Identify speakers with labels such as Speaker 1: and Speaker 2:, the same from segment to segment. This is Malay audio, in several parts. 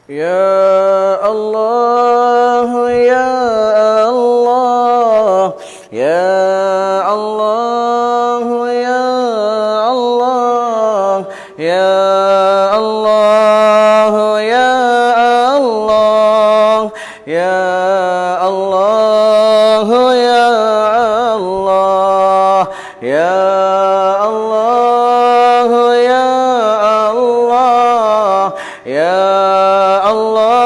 Speaker 1: Ya Allah, Ya Allah, Ya Allah, Ya Allah, Ya Allah, Ya Allah, Ya Allah, Ya Allah, Ya Allah, Ya Allah, Ya Allah, Ya Allah,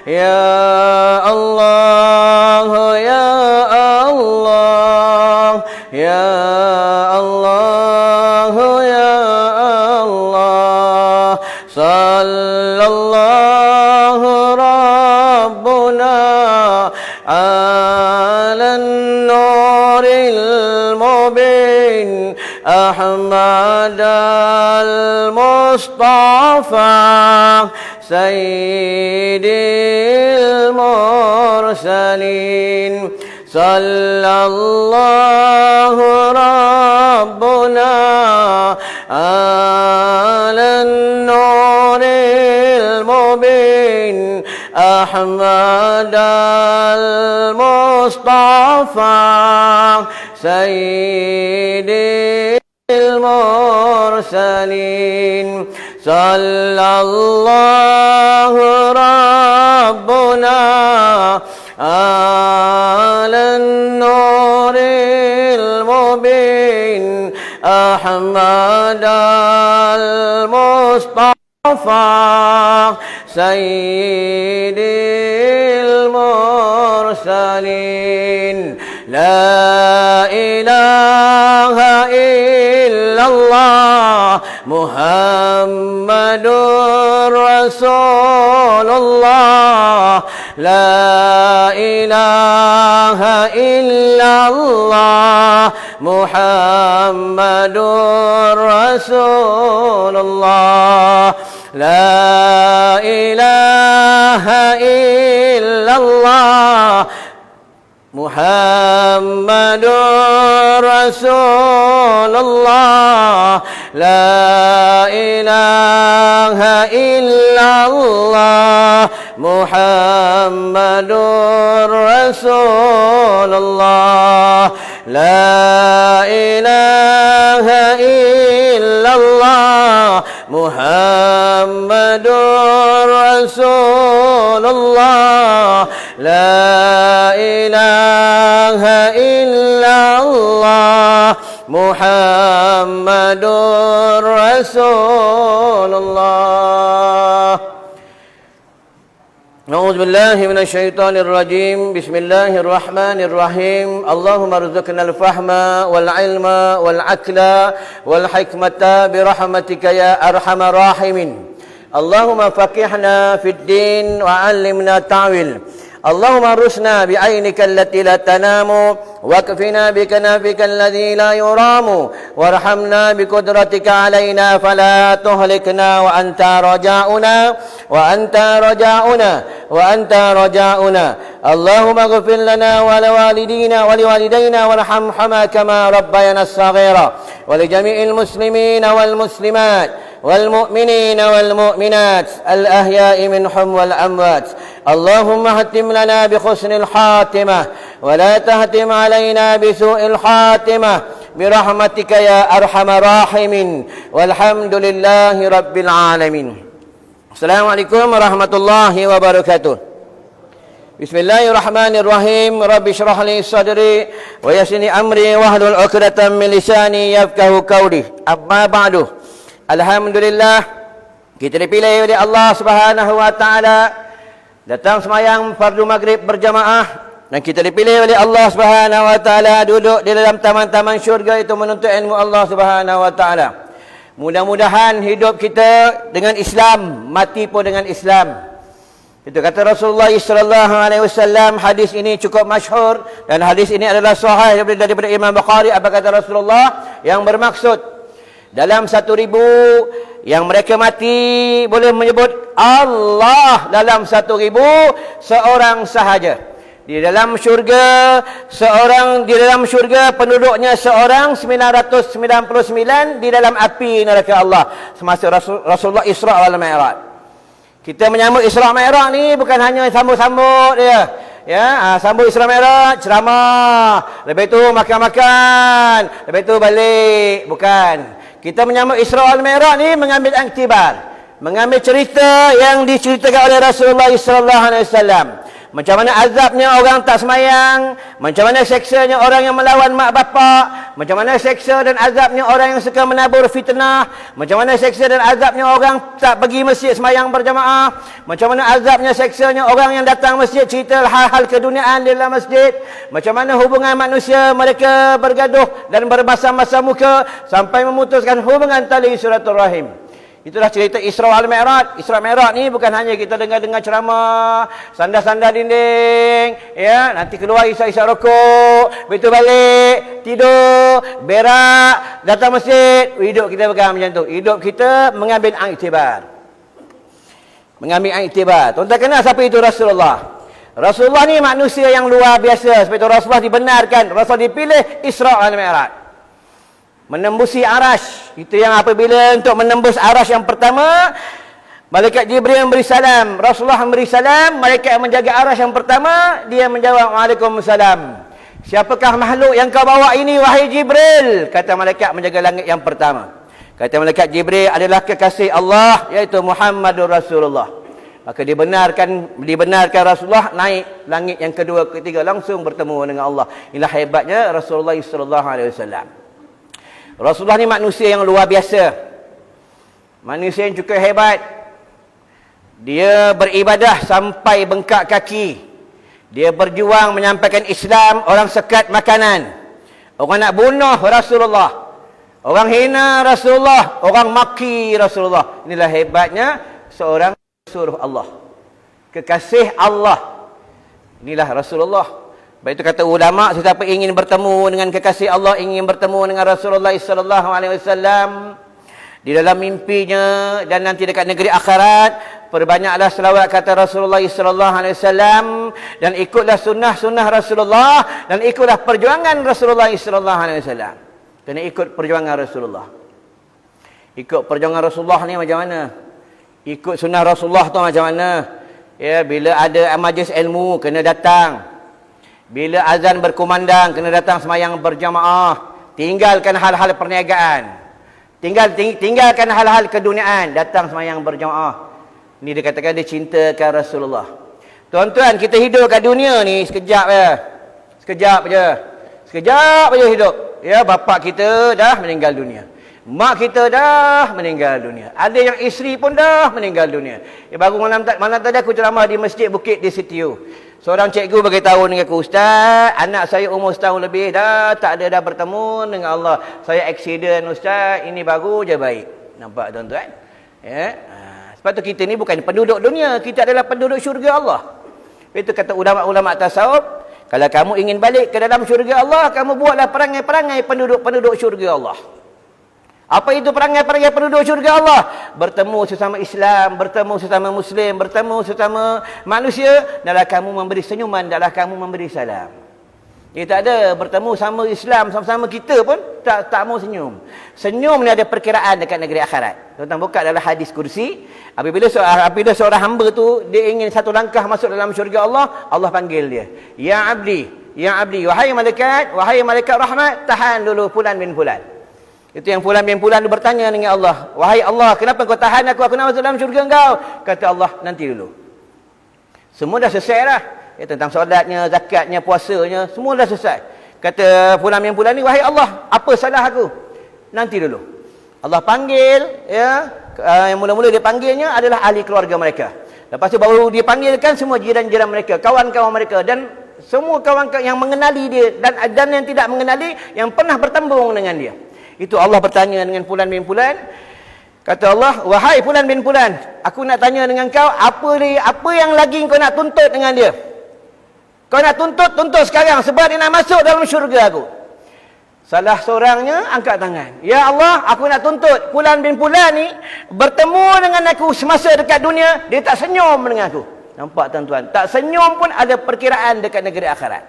Speaker 1: Ya Allah, Ya Allah, Ya Allah, Ya Allah, sallallahu rabbuna ala nuril mubin Ahmad al-Mustafa Sayyidil Mursalin Sallallahu Rabbuna ala nuril mubin Ahmad al-Mustafa Sayyidil المرسلين صلى الله ربنا على النور المبين أحمد المصطفى سيد المرسلين لا إله إلا الله محمد رسول الله لا إله إلا الله محمد رسول الله لا إله إلا الله محمد رسول الله لا إله إلا الله محمد رسول الله لا إله إلا الله محمد رسول الله لا إله إلا الله محمد رسول الله أعوذ بالله من الشيطان الرجيم بسم الله الرحمن الرحيم اللهم ارزقنا الفهم والعلم والعقل والحكمة برحمتك يا أرحم الراحمين اللهم فقهنا في الدين وعلمنا التأويل اللهم ارزقنا بعينك التي لا تنام واكفنا بكنفك الذي لا يرام وارحمنا بقدرتك علينا فلا تهلكنا وأنت رجاؤنا وأنت رجاؤنا وأنت رجاؤنا اللهم اغفر لنا ولوالدينا وارحمهما كما ربيانا صغيرا ولجميع المسلمين والمسلمات والمؤمنين والمؤمنات الأحياء منهم والأموات اللهم اهتم لنا بحسن الخاتمة ولا تهتم علينا بسوء الخاتمة برحمتك يا أرحم الراحمين والحمد لله رب العالمين السلام عليكم ورحمة الله وبركاته بسم الله الرحمن الرحيم رب اشرح لي صدري ويسر لي أمري واحلل عقدة من لساني يفقهوا قولي أما بعد Alhamdulillah kita dipilih oleh Allah Subhanahu wa taala datang semayang fardu maghrib berjamaah dan kita dipilih oleh Allah Subhanahu wa taala duduk di dalam taman-taman syurga itu menuntut ilmu Allah Subhanahu wa taala. Mudah-mudahan hidup kita dengan Islam, mati pun dengan Islam. Itu kata Rasulullah sallallahu alaihi wasallam. Hadis ini cukup masyhur dan hadis ini adalah sahih daripada Imam Bukhari. Apa kata Rasulullah? Yang bermaksud dalam 1,000 yang mereka mati boleh menyebut Allah dalam 1,000 seorang sahaja. Di dalam syurga penduduknya seorang 999 di dalam api neraka Allah semasa Rasulullah Isra wal Mi'raj. Kita menyambut Isra Mi'raj ni bukan hanya sambut-sambut dia. Ya, sambut Isra Mi'raj, ceramah, lepas tu makan-makan, lepas tu balik. Bukan. Kita menyambut Isra wal Mi'raj ni mengambil iktibar, mengambil cerita yang diceritakan oleh Rasulullah sallallahu alaihi wasallam. Macam mana azabnya orang tak semayang, macam mana seksanya orang yang melawan mak bapak, macam mana seksa dan azabnya orang yang suka menabur fitnah, macam mana seksa dan azabnya orang tak pergi masjid semayang berjamaah, macam mana azabnya seksanya orang yang datang masjid cerita hal-hal keduniaan di dalam masjid, macam mana hubungan manusia mereka bergaduh dan bermasam-masam muka sampai memutuskan hubungan tali silaturahim. Itulah cerita Isra wal Mi'raj. Isra Mi'raj ni bukan hanya kita dengar-dengar ceramah, sandar-sandar dinding, ya, nanti keluar isap-isap rokok, begitu balik, tidur, berak, datang masjid. Hidup kita bukan macam tu. Hidup kita mengambil iktibar. Mengambil iktibar. Tuan-tuan kenal siapa itu Rasulullah? Rasulullah ni manusia yang luar biasa. Sebab itu Rasulullah dibenarkan, Rasul dipilih Isra wal Mi'raj. Menembusi arash. Itu yang apabila untuk menembus arash yang pertama, malaikat Jibril memberi salam, Rasulullah memberi salam, malaikat yang menjaga arash yang pertama, dia menjawab Waalaikumsalam. Siapakah makhluk yang kau bawa ini wahai Jibril? Kata malaikat menjaga langit yang pertama. Kata malaikat Jibril adalah kekasih Allah, iaitu Muhammadur Rasulullah. Maka dibenarkan Rasulullah naik langit yang kedua, ketiga, langsung bertemu dengan Allah. Inilah hebatnya Rasulullah sallallahu alaihi wasallam. Rasulullah ni manusia yang luar biasa. Manusia yang cukup hebat. Dia beribadah sampai bengkak kaki. Dia berjuang menyampaikan Islam, orang sekat makanan. Orang nak bunuh Rasulullah. Orang hina Rasulullah, orang maki Rasulullah. Inilah hebatnya seorang suruh Allah. Kekasih Allah. Inilah Rasulullah. Baik itu kata ulama, sesiapa ingin bertemu dengan kekasih Allah, ingin bertemu dengan Rasulullah sallallahu alaihi wasallam di dalam mimpinya dan nanti dekat negeri akhirat, perbanyaklah selawat kata Rasulullah sallallahu alaihi wasallam dan ikutlah sunnah-sunnah Rasulullah dan ikutlah perjuangan Rasulullah sallallahu alaihi wasallam. Kena ikut perjuangan Rasulullah. Ikut perjuangan Rasulullah ni macam mana? Ikut sunnah Rasulullah tu macam mana? Ya, bila ada majlis ilmu kena datang. Bila azan berkumandang, kena datang semayang berjamaah. Tinggalkan hal-hal perniagaan. Tinggalkan hal-hal keduniaan. Datang semayang berjamaah. Ini dikatakan dia cintakan Rasulullah. Tuan-tuan, kita hidup kat dunia ni sekejap je. Sekejap je hidup. Ya, bapak kita dah meninggal dunia. Mak kita dah meninggal dunia. Ada yang isteri pun dah meninggal dunia. Baru malam tadi aku ceramah di Masjid Bukit di Sitiu. Seorang cikgu beritahu dengan aku, Ustaz, anak saya umur setahun lebih dah dah bertemu dengan Allah. Saya aksiden Ustaz, ini baru je baik. Nampak tuan-tuan? Ya. Sebab tu kita ni bukan penduduk dunia, kita adalah penduduk syurga Allah. Itu kata ulama-ulama tasawuf, kalau kamu ingin balik ke dalam syurga Allah, kamu buatlah perangai-perangai penduduk-penduduk syurga Allah. Apa itu perangai-perangai penduduk syurga Allah? Bertemu sesama Islam, bertemu sesama Muslim, bertemu sesama manusia. Dalam kamu memberi senyuman, dalam kamu memberi salam. Dia tak ada bertemu sama Islam, sama-sama kita pun tak mau senyum. Senyum ni ada perkiraan dekat negeri akhirat. Tuan-tuan buka dalam hadis kursi. Apabila seorang hamba tu dia ingin satu langkah masuk dalam syurga Allah, Allah panggil dia. Ya abdi, wahai malaikat rahmat, tahan dulu fulan bin fulan. Itu yang fulan bin fulan bertanya dengan Allah, wahai Allah, kenapa kau tahan aku nak masuk dalam syurga engkau? Kata Allah, nanti dulu. Semua dah selesai dah. Ya, tentang solatnya, zakatnya, puasanya, semua dah selesai. Kata fulan bin fulan ni, wahai Allah, apa salah aku? Nanti dulu. Allah panggil, ya, yang mula-mula dia panggilnya adalah ahli keluarga mereka. Lepas tu baru dia panggilkan semua jiran-jiran mereka, kawan-kawan mereka, dan semua kawan yang mengenali dia dan yang tidak mengenali, yang pernah bertembung dengan dia. Itu Allah bertanya dengan fulan bin fulan. Kata Allah, wahai fulan bin fulan, aku nak tanya dengan kau, apa yang lagi kau nak tuntut dengan dia? Kau nak tuntut sekarang sebab dia nak masuk dalam syurga aku. Salah seorangnya angkat tangan. Ya Allah, aku nak tuntut fulan bin fulan ni bertemu dengan aku semasa dekat dunia, dia tak senyum dengan aku. Nampak tuan-tuan? Tak senyum pun ada perkiraan dekat negeri akhirat.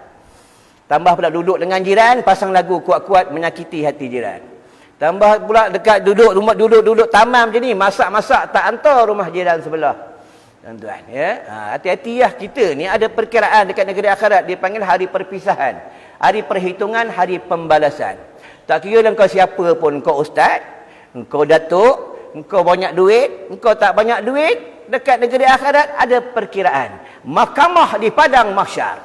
Speaker 1: Tambah pula duduk dengan jiran, pasang lagu kuat-kuat menyakiti hati jiran. Tambah pula dekat duduk tamam je ni, masak-masak tak hantar rumah jiran sebelah. Tuan-tuan, ya. Hati-hati lah, kita ni ada perkiraan dekat negeri akhirat, dia panggil hari perpisahan, hari perhitungan, hari pembalasan. Tak kira lah kau siapa pun, kau ustaz, kau datuk, kau banyak duit, kau tak banyak duit, dekat negeri akhirat ada perkiraan. Mahkamah di padang mahsyar.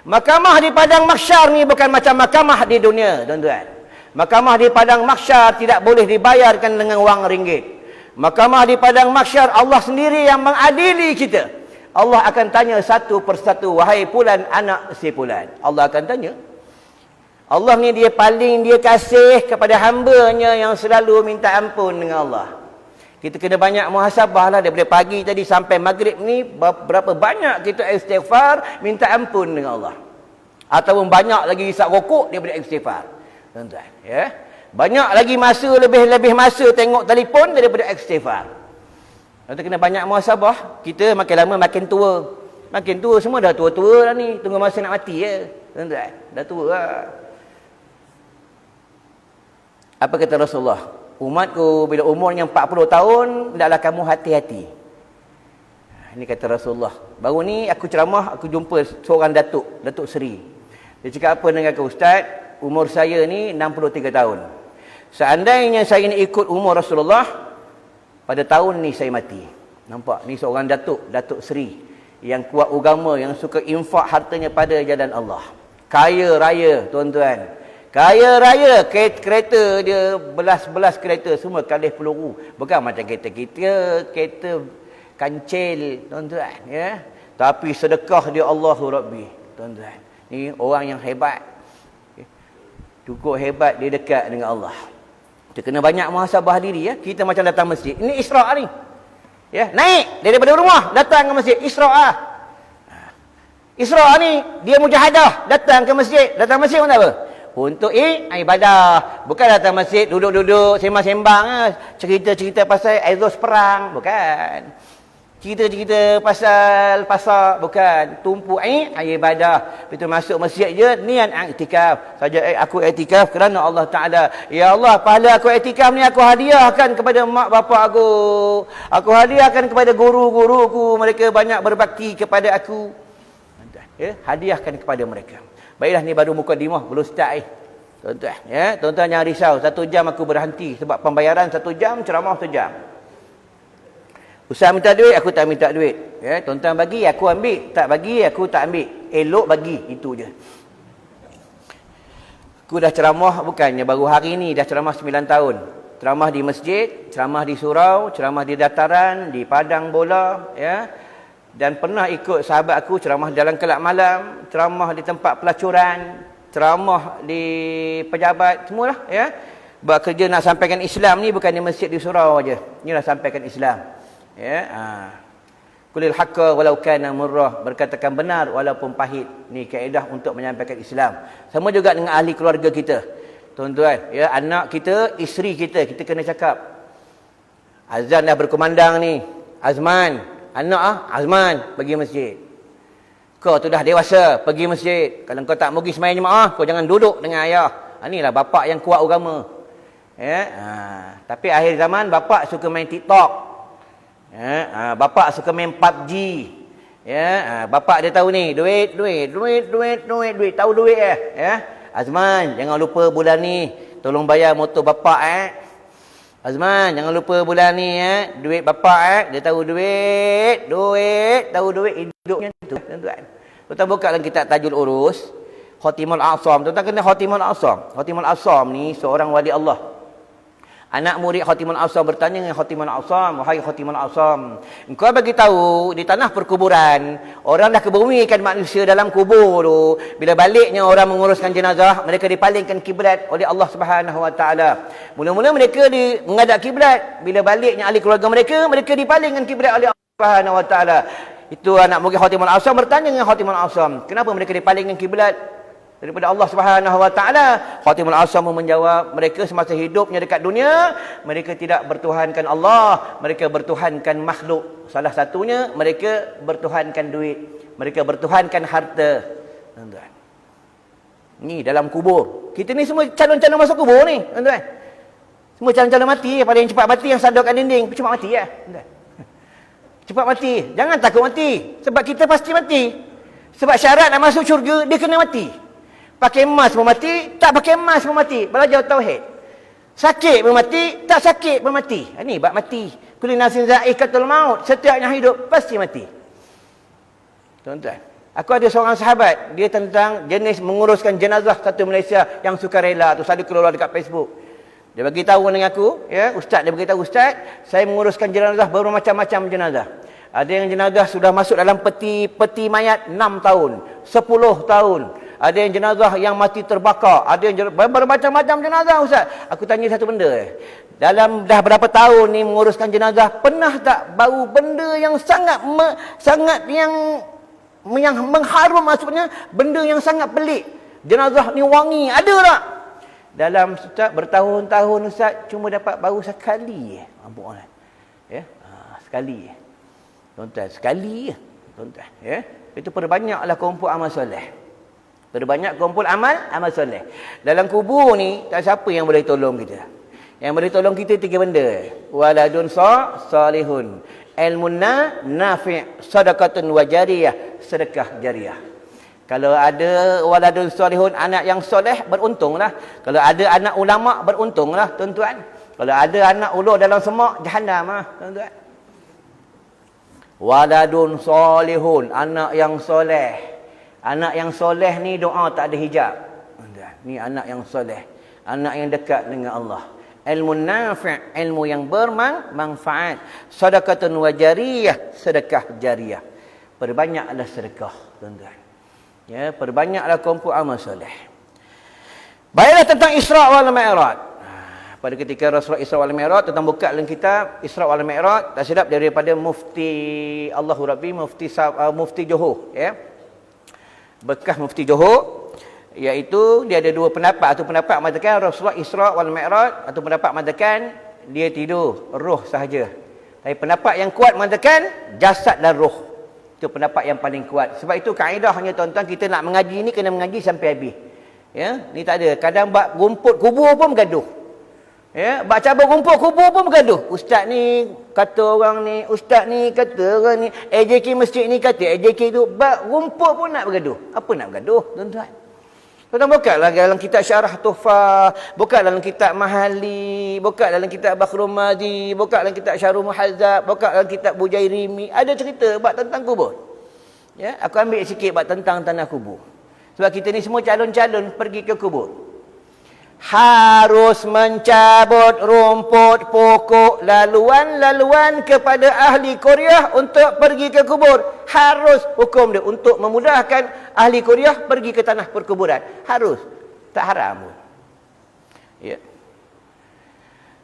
Speaker 1: Mahkamah di padang mahsyar ni bukan macam mahkamah di dunia, tuan-tuan. Mahkamah di padang mahsyar tidak boleh dibayarkan dengan wang ringgit. Mahkamah di padang mahsyar Allah sendiri yang mengadili kita. Allah akan tanya satu persatu, wahai fulan anak si fulan. Allah akan tanya. Allah ni dia kasih kepada hamba-Nya yang selalu minta ampun dengan Allah. Kita kena banyak muhasabah lah daripada pagi tadi sampai maghrib ni, berapa banyak kita istighfar minta ampun dengan Allah. Ataupun banyak lagi isap rokok daripada istighfar. Tuan-tuan, ya. Banyak lagi masa, lebih masa tengok telefon daripada istighfar. Kita kena banyak muhasabah. Kita makin lama makin tua. Makin tua semua dah tua-tua lah ni. Tunggu masa nak mati ya. Tuan-tuan, dah tua lah. Apa kata Rasulullah? Umatku bila umurnya 40 tahun, hendaklah kamu hati-hati. Ini kata Rasulullah. Baru ni aku ceramah, aku jumpa seorang Datuk Seri. Dia cakap apa dengan aku, Ustaz? Umur saya ni 63 tahun. Seandainya saya ni ikut umur Rasulullah, pada tahun ni saya mati. Nampak? Ni seorang Datuk Seri yang kuat agama, yang suka infak hartanya pada jalan Allah. Kaya raya, tuan-tuan. Kaya raya, kereta dia belas-belas kereta semua kalih peluru. Bukan macam kereta kancil, tuan-tuan, ya. Tapi sedekah dia Allahu Rabbi, tuan-tuan. Ni orang yang hebat. Cukup hebat dia dekat dengan Allah. Kita kena banyak muhasabah diri ya. Kita macam datang masjid. Ini Isra' ni. Ya, naik daripada rumah datang ke masjid, Isra'. Isra' ni dia mujahadah, datang ke masjid. Datang masjid untuk apa? Untuk ibadah. Bukan datang masjid duduk-duduk sembang-sembang, cerita-cerita pasal exhaust perang, bukan. Cerita-cerita pasal pasar, bukan. Tumpu ibadah. Betul masuk masjid je niat iktikaf. Saja aku iktikaf kerana Allah Taala. Ya Allah, pahala aku iktikaf ni aku hadiahkan kepada mak bapak aku. Aku hadiahkan kepada guru-guruku, mereka banyak berbakti kepada aku. Ya, hadiahkan kepada mereka. Baiklah, ni baru mukadimah, belum start tuan-tuan, ya. Tuan-tuan jangan risau, 1 jam aku berhenti sebab pembayaran 1 jam, ceramah 1 jam. Usaha minta duit, aku tak minta duit. Ya, tuan-tuan bagi, aku ambil. Tak bagi, aku tak ambil. Elok bagi, itu je. Aku dah ceramah, bukannya baru hari ni, dah ceramah 9 tahun. Ceramah di masjid, ceramah di surau, ceramah di dataran, di padang bola, ya. Dan pernah ikut sahabat aku ceramah dalam kelab malam, ceramah di tempat pelacuran, ceramah di pejabat, semualah, ya. Buat kerja nak sampaikan Islam ni bukan di masjid di surau aja. Inilah sampaikan Islam. Ya, kulil haqqa walau kana murrah, berkatakan benar walaupun pahit. Ni kaedah untuk menyampaikan Islam. Sama juga dengan ahli keluarga kita. Tuan-tuan, ya, anak kita, isteri kita kena cakap. Azan dah berkumandang ni. Azman, Azman pergi masjid. Kau tu dah dewasa, pergi masjid. Kalau kau tak pergi sembahyang jemaah, kau jangan duduk dengan ayah. Inilah bapak yang kuat agama. Ya, tapi akhir zaman bapak suka main TikTok. Ya, bapak suka main PUBG. Ya, bapak dia tahu ni, duit. Tahu duit ya. Azman, jangan lupa bulan ni tolong bayar motor bapak Azman, jangan lupa bulan ni duit bapak dia tahu duit, tahu duit hidupnya tu, tuan-tuan. Tuan buka dalam kitab Tajul Urus, Khatimul A'sam. Tuan kena Khatimul A'sam. Khatimul A'sam ni seorang wali Allah. Anak murid Khatimul A'sam bertanya dengan Khatimul A'sam, wahai Khatimul A'sam, engkau bagi tahu di tanah perkuburan, orang dah kebumikan manusia dalam kubur tu, bila baliknya orang menguruskan jenazah, mereka dipalingkan kiblat oleh Allah Subhanahu Wa Taala. Mula-mula mereka menghadap kiblat, bila baliknya ahli keluarga mereka dipalingkan kiblat oleh Allah Subhanahu Wa Taala. Itu anak murid Khatimul A'sam bertanya dengan Khatimul A'sam, kenapa mereka dipalingkan kiblat? daripada Allah Subhanahu Wa Taala. Khatimul Asam menjawab, mereka semasa hidupnya dekat dunia, mereka tidak bertuhankan Allah, mereka bertuhankan makhluk. Salah satunya mereka bertuhankan duit, mereka bertuhankan harta. Tuan-tuan, ni dalam kubur. Kita ni semua calon-calon masuk kubur ni, tuan-tuan. Semua calon-calon mati. Pada yang cepat mati, yang sadarkan dinding, cepat mati ya, tuan-tuan. Cepat mati. Jangan takut mati, sebab kita pasti mati. Sebab syarat nak masuk syurga, dia kena mati. Pakai emas pun mati, tak pakai emas pun mati. Belajar tauhid. Sakit pun mati, tak sakit pun mati. Ini bab mati. Kullu nafsin za'iqatul maut. Setiap yang hidup pasti mati. Tuan-tuan, aku ada seorang sahabat, dia tentang jenis menguruskan jenazah satu Malaysia yang sukarela tu, selalu keluar dekat Facebook. Dia bagi tahu dengan aku, ya, ustaz, dia bagi tahu, ustaz, saya menguruskan jenazah bermacam-macam jenazah. Ada yang jenazah sudah masuk dalam peti mayat 6 tahun, 10 tahun. Ada yang jenazah yang mati terbakar, ada yang bermacam-macam jenazah, ustaz. Aku tanya satu benda, dalam dah berapa tahun ni menguruskan jenazah, pernah tak bau benda yang sangat yang mengharum, maksudnya benda yang sangat pelik? Jenazah ni wangi, ada tak? Dalam ustaz bertahun-tahun ustaz cuma dapat bau sekali. Nampak kan? Ya, sekali. Tuan-tuan, sekali je. Tuan-tuan, ya. Itu perbanyaklah kumpul amal soleh. Perbanyak kumpul amal soleh. Dalam kubur ni tak siapa yang boleh tolong kita. Yang boleh tolong kita 3 benda. Waladun salihun, ilmun nafi', sadaqatun wa jariyah, sedekah jariah. Kalau ada waladun salihun, anak yang soleh, beruntunglah. Kalau ada anak ulama, beruntunglah, tuan-tuan. Kalau ada anak ulur dalam semak, jahannam, tuan-tuan. Waladun salihun, anak yang soleh. Anak yang soleh ni doa tak ada hijab. Ni anak yang soleh, anak yang dekat dengan Allah. Ilmu nafi', ilmu yang bermanfaat. Sedekatun wa jariyah, sedekah jariah. Perbanyaklah sedekah, tuan-tuan. Ya, perbanyaklah kumpul amal soleh. Baiklah tentang Isra wal Mi'raj. Pada ketika Rasulullah Isra wal Mi'raj, tentang buka dalam kitab Isra wal Mi'raj, tak silap daripada Mufti Allahu Rabbi, Mufti Johor, ya. Bekas Mufti Johor, iaitu dia ada 2 pendapat. Satu pendapat mengatakan Rasulullah Isra wal Mi'raj, atau pendapat mengatakan dia tidur, roh sahaja. Tapi pendapat yang kuat mengatakan jasad dan roh. Itu pendapat yang paling kuat. Sebab itu kaedahnya tuan-tuan, kita nak mengaji ni kena mengaji sampai habis. Ya, ni tak ada. Kadang bab rumput kubur pun bergaduh. Ya, bab cabut rumput kubur pun bergaduh. Ustaz ni kata orang ni, ustaz ni kata orang ni, AJK masjid ni kata AJK tu, bab rumput pun nak bergaduh. Apa nak bergaduh, tuan-tuan? Tuan-tuan bukalah dalam kitab Syarah Tuhfah, buka dalam kitab Mahali, buka dalam kitab Bakhrul Madi, buka dalam kitab Syarul Muhazzab, buka dalam kitab Bujairimi, ada cerita bab tentang kubur. Ya, aku ambil sikit bab tentang tanah kubur. Sebab kita ni semua calon-calon pergi ke kubur. Harus mencabut rumput pokok laluan-laluan kepada ahli Korea untuk pergi ke kubur. Harus hukum dia untuk memudahkan ahli Korea pergi ke tanah perkuburan. Harus. Tak haram pun. Ya.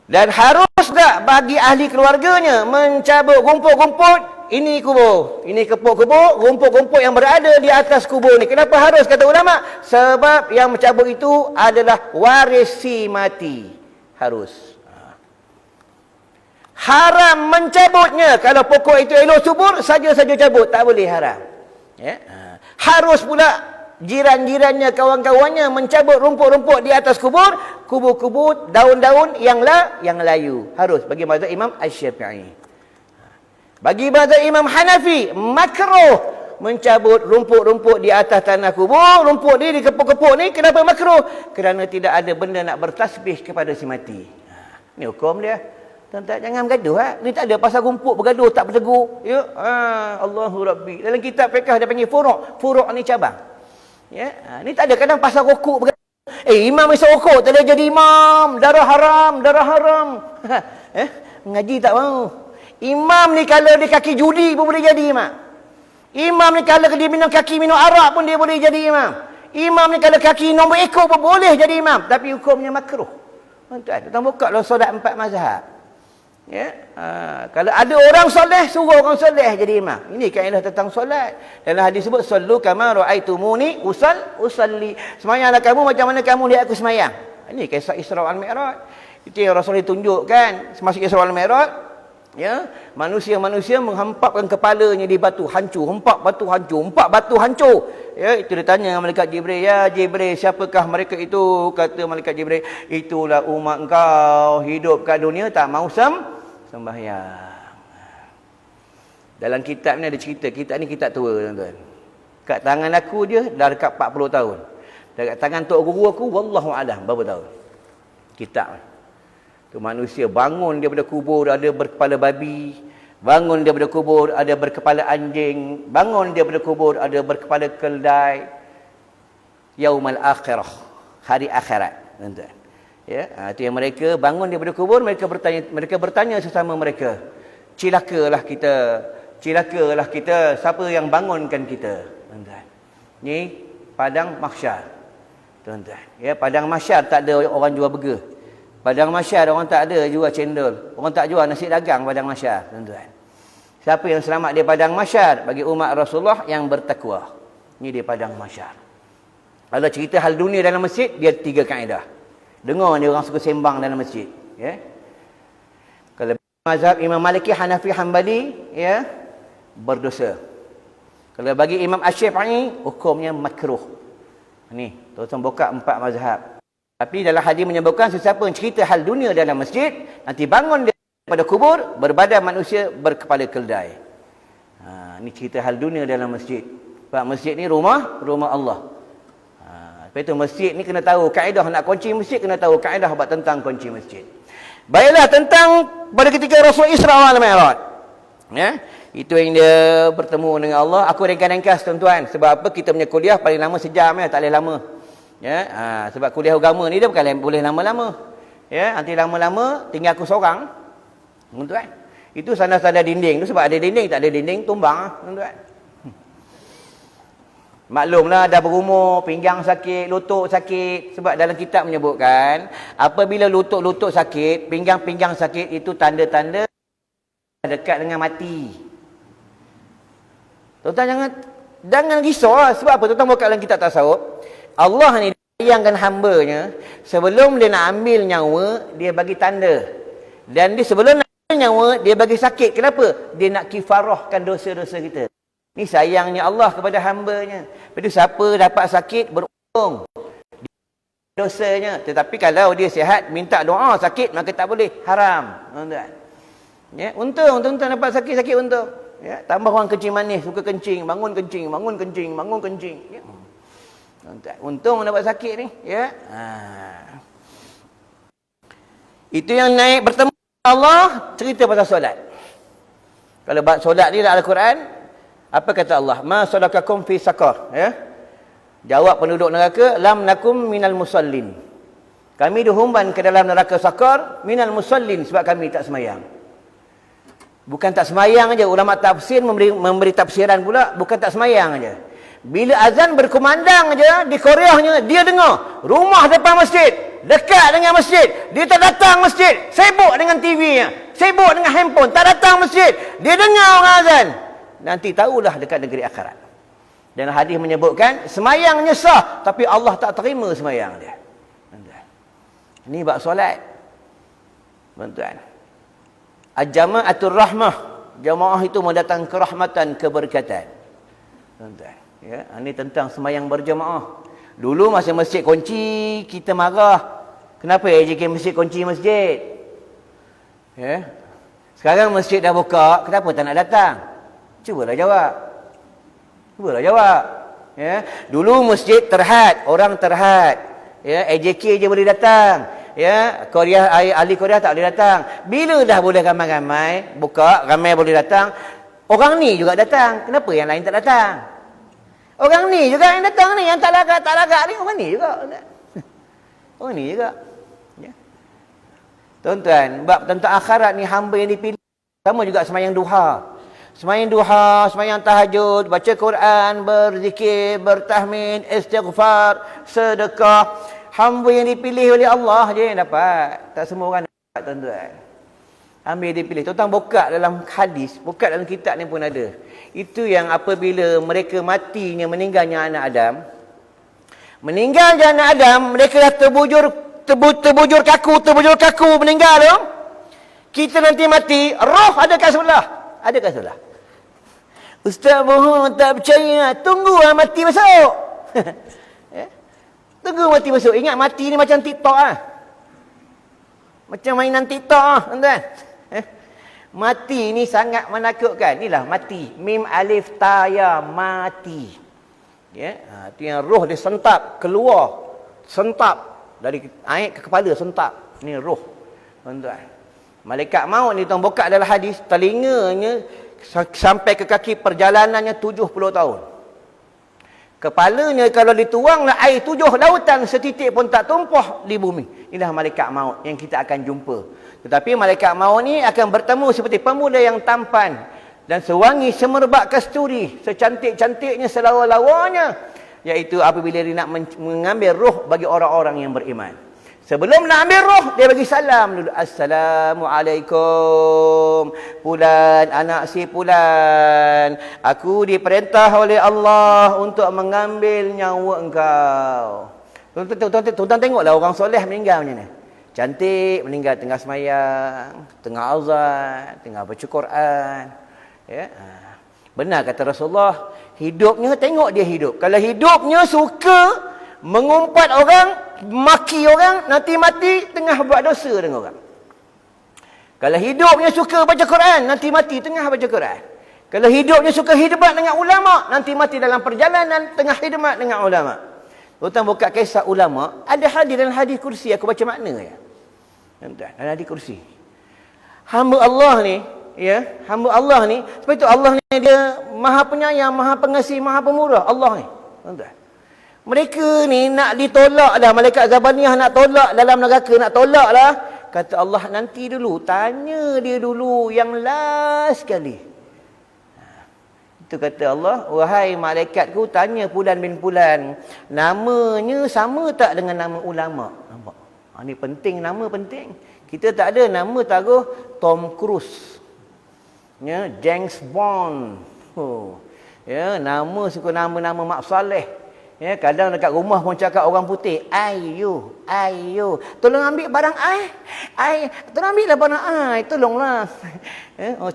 Speaker 1: Dan harus tak bagi ahli keluarganya mencabut rumput-rumput. Ini kubur, ini kepuk kubur, rumput-rumput yang berada di atas kubur ni. Kenapa harus, kata ulama? Sebab yang mencabut itu adalah warisi mati. Harus. Haram mencabutnya. Kalau pokok itu elok subur, saja-saja cabut, tak boleh, haram. Ya? Harus pula jiran-jirannya, kawan-kawannya mencabut rumput-rumput di atas kubur, kubur-kubur, daun-daun yang layu. Harus, bagi mazhab Imam Asy-Syafi'i. Bagi mazhab Imam Hanafi, makruh mencabut rumput-rumput di atas tanah kubur. Rumput ni dikepuk-kepuk ni, kenapa makruh? Kerana tidak ada benda nak bertasbih kepada si mati. Ni hukum dia. Tuan-tuan jangan bergaduh. Ni tak ada pasal rumput bergaduh tak bertegur. Ya, Allahu Rabbi. Dalam kitab fiqh dia panggil furu'. Furu' ni cabang. Ya, ni tak ada kadang pasal rokok bergaduh. Imam isap rokok tak boleh jadi imam. Darah haram. Mengaji tak mau. Imam ni kalau dia kaki judi pun boleh jadi imam. Imam ni kalau dia minum arak pun dia boleh jadi imam. Imam ni kalau kaki nombor ekor pun boleh jadi imam. Tapi hukumnya makruh. Tuan-tuan buka lah solat 4 mazhab. Ya, kalau ada orang soleh, suruh orang soleh jadi imam. Ini kaedah tentang solat. Dalam hadis sebut sallu kama raaitumuni usalli. Semayanglah kamu macam mana kamu lihat aku semayang. Ini kisah Isra wal Mi'raj. Itu yang Rasul tunjukkan semasa Isra wal Mi'raj. Ya, manusia-manusia menghempapkan kepalanya di batu hancur, hempak batu hancur. Ya, itu dia tanya dengan malaikat Jibril, "Ya Jibril, siapakah mereka itu?" Kata malaikat Jibril, "Itulah umat engkau, hidup kat dunia tak mau sembahyang." Dalam kitab ni ada cerita, kitab ni kitab tua tuan-tuan. Kat tangan aku je dah dekat 40 tahun. Dekat tangan tok guru aku wallahu alam berapa tahun. Kitab tu manusia bangun daripada kubur ada berkepala babi, bangun daripada kubur ada berkepala anjing, bangun daripada kubur ada berkepala keldai. Yaumal akhirah, hari akhirat, tuan-tuan. Ya, itu yang mereka bangun daripada kubur, mereka bertanya sesama mereka, celakalah kita, siapa yang bangunkan kita, tuan-tuan. Ni padang mahsyar, tuan-tuan. Ya, padang mahsyar tak ada orang jual burger. Padang mahsyar orang tak ada jual cendol, orang tak jual nasi dagang padang mahsyar, tuan-tuan. Siapa yang selamat di padang mahsyar? Bagi umat Rasulullah yang bertakwa. Ni di padang mahsyar. Kalau cerita hal dunia dalam masjid, dia 3 kaedah. Dengar ni orang suka sembang dalam masjid, ya. Kalau mazhab Imam Maliki, Hanafi, Hanbali, ya, berdosa. Kalau bagi Imam Asy-Syafi'i, hukumnya makruh. Ni, tuan-tuan buka 4 mazhab. Tapi dalam hadis menyebutkan sesiapa yang cerita hal dunia dalam masjid, nanti bangun dia pada kubur, berbadan manusia berkepala keldai. Ini cerita hal dunia dalam masjid. Sebab masjid ni rumah Allah. Lepas itu masjid ni kena tahu kaedah nak kunci masjid, kena tahu kaedah buat tentang kunci masjid. Baiklah, tentang pada ketika Rasul Isra wal Mi'raj. Ya, itu yang dia bertemu dengan Allah. Aku ringkas tuan-tuan. Sebab apa? Kita punya kuliah paling lama sejam ya, tak boleh lama. Ya, sebab kuliah agama ni dia bukan boleh lama-lama. Ya, nanti lama-lama tinggal aku seorang. Tuan-tuan. Itu sana-sana dinding tu, sebab ada dinding, tak ada dinding tumbang, tuan-tuan. Maklumlah dah berumur, pinggang sakit, lutut sakit. Sebab dalam kitab menyebutkan, apabila lutut-lutut sakit, pinggang-pinggang sakit, itu tanda-tanda dekat dengan mati. Tuan-tuan jangan risau lah. Sebab apa? Tuan-tuan buka dalam kitab tasawuf, Allah ni sayangkan hamba-Nya, sebelum dia nak ambil nyawa, dia bagi tanda. Dan dia sebelum nak ambil nyawa, dia bagi sakit. Kenapa? Dia nak kifarahkan dosa-dosa kita. Ni sayangnya Allah kepada hamba-Nya. Lepas tu siapa dapat sakit, beruntung dosanya. Tetapi kalau dia sihat, minta doa sakit, maka tak boleh. Haram. Ya, untung tuan-tuan dapat sakit untung. Ya, tambah orang kencing manis, suka kencing, bangun kencing. Ya. Untung dapat sakit ni, ya. Itu yang naik bertemu Allah, cerita pasal solat. Kalau bab solat ni dalam Al-Quran, apa kata Allah? Ma salakakum fi saqar, ya. Jawab penduduk neraka, lam nakum minal musallin. Kami dihumban ke dalam neraka saqar minal musallin, sebab kami tak semayang. Bukan tak semayang aja, ulama tafsir memberi tafsiran pula, bukan tak semayang aja. Bila azan berkumandang aja di Koreanya, dia dengar rumah depan masjid, dekat dengan masjid, dia tak datang masjid, sibuk dengan TV-nya, sibuk dengan handphone, tak datang masjid. Dia dengar orang azan, nanti tahulah dekat negeri akhirat. Dan hadis menyebutkan semayangnya sah, tapi Allah tak terima semayang dia. Ini bab solat, tuan-tuan. Al-jama'atul rahmah, jamaah itu mendatang kerahmatan, keberkatan, tuan-tuan. Ya, ini tentang semayang berjamaah. Dulu masa masjid kunci, kita marah. Kenapa AJK masjid kunci masjid? Ya. Sekarang masjid dah buka, kenapa tak nak datang? Cubalah jawab. Ya. Dulu masjid terhad, orang terhad. Ya, AJK je boleh datang. Ya, ahli Korea tak boleh datang. Bila dah boleh ramai-ramai buka, ramai boleh datang, orang ni juga datang. Kenapa yang lain tak datang? Orang ni juga yang datang ni, yang tak lagak ni, orang ni juga. Orang ni juga. Ya. Tuan-tuan, bab tentang akhirat ni hamba yang dipilih. Sama juga semayang duha. Semayang tahajud, baca Quran, berzikir, bertahmid, istighfar, sedekah. Hamba yang dipilih oleh Allah je yang dapat. Tak semua orang dapat, tuan-tuan. Ambil dia pilih. Tuan-tuan buka dalam hadis, buka dalam kitab ni pun ada. Itu yang apabila mereka matinya, meninggalnya anak Adam. Meninggalnya anak Adam, mereka dah terbujur kaku, meninggal tu. Kita nanti mati, roh ada kat sebelah. Ada kat sebelah. Ustaz bohong, tak percaya. Tunggu lah mati besok. Tunggu mati besok. Ingat mati ni macam TikTok lah. Macam mainan TikTok lah, tuan-tuan. Mati ni sangat menakutkan. Inilah mati. Mim alif ta ya, mati. Itu yang roh dia sentap keluar. Sentap dari air ke kepala, sentap. Ni roh, tuan-tuan. Malaikat maut ni tuan buka dalam hadis, telinganya sampai ke kaki, perjalanannya 70 tahun. Kepalanya kalau dituanglah air 7 lautan, setitik pun tak tumpah di bumi. Inilah malaikat maut yang kita akan jumpa. Tetapi malaikat maut ni akan bertemu seperti pemuda yang tampan dan sewangi semerbak kasturi, secantik-cantiknya, selawa-lawanya, iaitu apabila dia nak mengambil roh bagi orang-orang yang beriman. Sebelum nak ambil roh, dia bagi salam dulu. Assalamualaikum. Fulan, anak si Fulan. Aku diperintah oleh Allah untuk mengambil nyawa engkau. Tuan-tuan tengoklah orang soleh meninggal macam ni. Cantik, meninggal tengah semayang, tengah azan, tengah baca Quran. Benar kata Rasulullah, hidupnya tengok dia hidup. Kalau hidupnya suka mengumpat orang, maki orang, nanti mati tengah buat dosa dengan orang. Kalau hidupnya suka baca Quran, nanti mati tengah baca Quran. Kalau hidupnya suka khidmat dengan ulama, nanti mati dalam perjalanan tengah khidmat dengan ulama. Tuan buka kisah ulama, ada hadis dalam hadis kursi, aku baca makna ya. Tuan, dalam hadis kursi. Hamba Allah ni, hamba Allah ni, sebab itu Allah ni dia Maha Penyayang, Maha Pengasih, Maha Pemurah, Allah ni. Tuan. Mereka ni nak ditolak dah. Malaikat Zabaniyah nak tolak dalam neraka, nak tolak lah. Kata Allah, nanti dulu, tanya dia dulu yang last kali. Itu kata Allah, wahai malaikatku, tanya Fulan bin Fulan, namanya sama tak dengan nama ulama? Nampak? Ini penting, nama penting. Kita tak ada nama taruh Tom Cruise, James Bond. Nama suka nama-nama Mak Saleh. Kadang dekat rumah pun cakap orang putih, ayo, tolong ambil barang tolong ambillah barang tolonglah.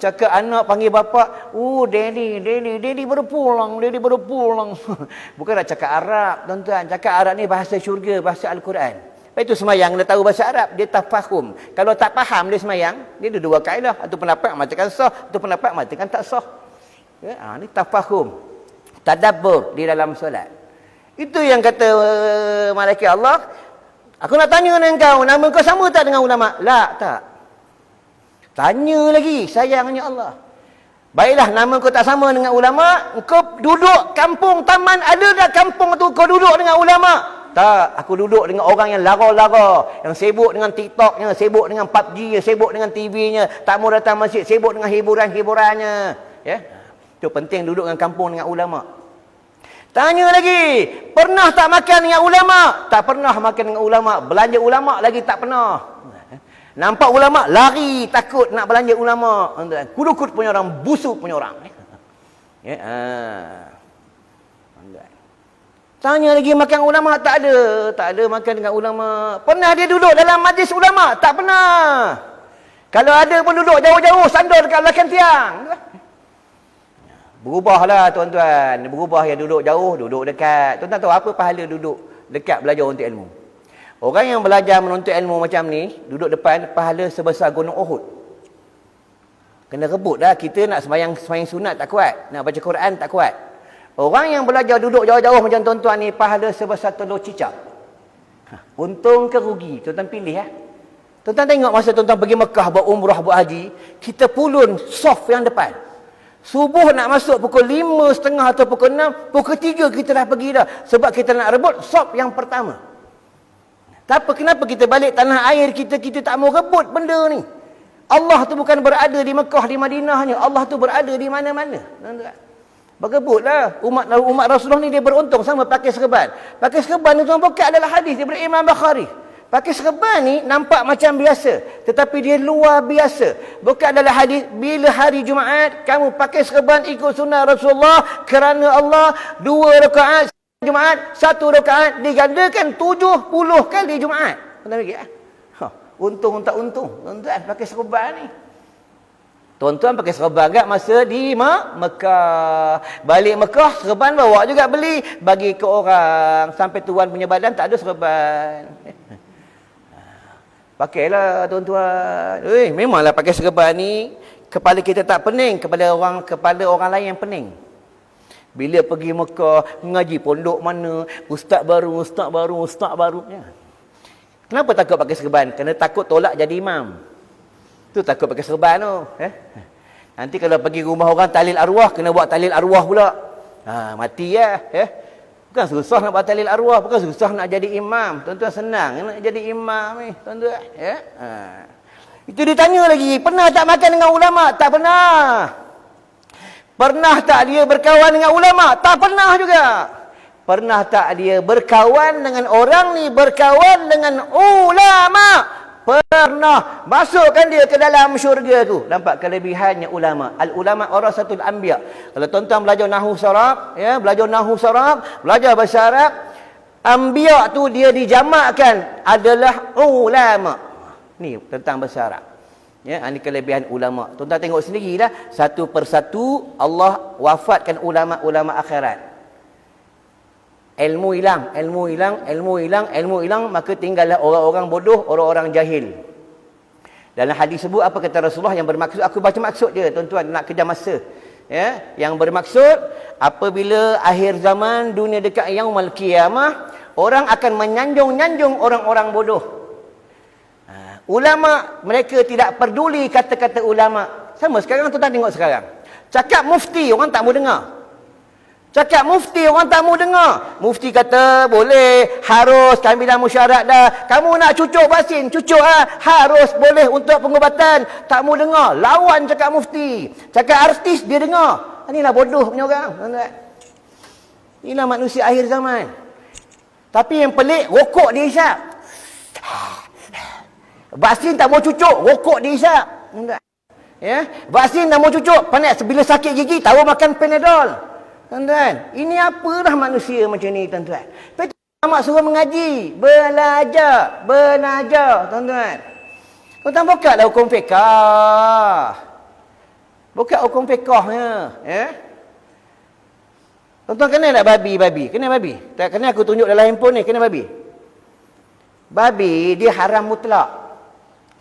Speaker 1: Cakap anak panggil bapak, daddy baru pulang. Bukan nak cakap Arab, tuan-tuan. Cakap Arab ni bahasa syurga, bahasa Al-Quran. Lepas itu semayang, dia tahu bahasa Arab, dia tafahum. Kalau tak faham dia semayang, dia ada dua kaedah. Satu pendapat mengatakan sah, satu pendapat mengatakan tak sah. Ini tafahum, tadabbur di dalam solat. Itu yang kata malaikat Allah, aku nak tanya dengan kau, nama kau sama tak dengan ulama? Tak. Tanya lagi, sayangnya Allah. Baiklah, nama kau tak sama dengan ulama, kau duduk kampung taman, ada tak kampung tu kau duduk dengan ulama? Tak, aku duduk dengan orang yang lara-lara, yang sibuk dengan TikToknya, sibuk dengan PUBG, sibuk dengan TV-nya, tak mau datang masjid, sibuk dengan hiburan-hiburannya. Itu penting duduk dengan kampung dengan ulama. Tanya lagi, pernah tak makan dengan ulama? Tak pernah makan dengan ulama. Belanja ulama lagi tak pernah. Nampak ulama, lari, takut nak belanja ulama. Kudukut punya orang, busuk punya orang. Tanya lagi, makan ulama? Tak ada makan dengan ulama. Pernah dia duduk dalam majlis ulama? Tak pernah. Kalau ada pun duduk jauh-jauh, sandar dekat belakang tiang. Berubahlah tuan-tuan. Berubah yang duduk jauh, duduk dekat. Tuan-tuan tahu apa pahala duduk dekat belajar untuk ilmu? Orang yang belajar menuntut ilmu macam ni, duduk depan, pahala sebesar gunung Uhud. Kena rebut dah. Kita nak sembahyang sunat tak kuat. Nak baca Quran tak kuat. Orang yang belajar duduk jauh-jauh macam tuan-tuan ni, pahala sebesar telur cicak. Untung ke rugi? Tuan-tuan pilih ya. Tuan-tuan tengok masa tuan-tuan pergi Mekah buat umrah, buat haji, kita pulun soft yang depan. Subuh nak masuk pukul 5.30 atau pukul 6, pukul 3 kita dah pergi dah. Sebab kita nak rebut sop yang pertama. Kenapa kita balik tanah air kita tak mau rebut benda ni? Allah tu bukan berada di Mekah, di Madinahnya. Allah tu berada di mana-mana. Berebutlah. Umat Rasulullah ni dia beruntung sama pakai serban. Pakai serban itu bukan adalah hadis daripada Imam Bukhari. Pakai serban ni nampak macam biasa, tetapi dia luar biasa. Bukan dalam hadis, bila hari Jumaat kamu pakai serban ikut sunnah Rasulullah kerana Allah, 2 rakaat Jumaat, 1 rakaat digandakan 70 kali Jumaat. Tuan-tuan fikir untung tak untung tuan-tuan pakai serban ni. Tuan-tuan pakai serban agak masa di Mekah. Balik Mekah, serban bawa juga beli. Bagi ke orang. Sampai tuan punya badan tak ada serban. Pakailah tuan-tuan. Memanglah pakai serban ni, kepala kita tak pening. Kepala orang lain yang pening. Bila pergi Mekah, mengaji pondok mana, ustaz baru. Ya. Kenapa takut pakai serban? Kerana takut tolak jadi imam. Tu takut pakai serban tu. Nanti kalau pergi rumah orang tahlil arwah, kena buat tahlil arwah pula. Mati lah. Bukan susah nak buat tahlil arwah, bukan susah nak jadi imam. Tuan-tuan senang nak jadi imam ni. Tuan-tuan. Itu ditanya lagi, pernah tak makan dengan ulama? Tak pernah. Pernah tak dia berkawan dengan ulama? Tak pernah juga. Pernah tak dia berkawan dengan orang ni, berkawan dengan ulama? Pernah. Masukkan dia ke dalam syurga tu. Nampak kelebihannya ulama. Al-ulama warasatul anbiya. Kalau tuan-tuan belajar nahwu saraf, belajar bahasa Arab, anbiya tu dia dijamakkan adalah ulama. Ni tentang bahasa Arab. Ya, ini kelebihan ulama. Tuan-tuan tengok sendirilah, satu persatu Allah wafatkan ulama-ulama akhirat. Ilmu hilang, maka tinggallah orang-orang bodoh, orang-orang jahil. Dalam hadis sebut apa kata Rasulullah yang bermaksud, aku baca maksud dia tuan-tuan, nak kejar masa. Ya, yang bermaksud apabila akhir zaman, dunia dekat yaumul qiyamah, orang akan menyanjung-nyanjung orang-orang bodoh. Ulama, mereka tidak peduli kata-kata ulama. Sama sekarang tuan-tuan tengok sekarang. Cakap mufti, orang tak mau dengar. Cakap mufti, orang tak mau dengar. Mufti kata, boleh, harus, kami dah musyarat dah. Kamu nak cucuk vaksin, cucuk harus, boleh untuk pengubatan. Tak mau dengar. Lawan cakap mufti. Cakap artis, dia dengar. Inilah bodoh punya orang. Inilah manusia akhir zaman. Tapi yang pelik, rokok dihisap. Vaksin tak mau cucuk, rokok dihisap. Ya? Vaksin tak mau cucuk, panas. Bila sakit gigi, tahu makan Panadol. Tuan-tuan, ini apalah manusia macam ni tuan-tuan. Lepas tu ulama suruh mengaji, belajar, tuan-tuan. Tuan-tuan bukalah hukum fiqah. Buka hukum fiqahnya, ya. Tuan-tuan kenal tak babi? Kenal babi? Tak kenal, aku tunjuk dalam handphone ni, kenal babi? Babi dia haram mutlak.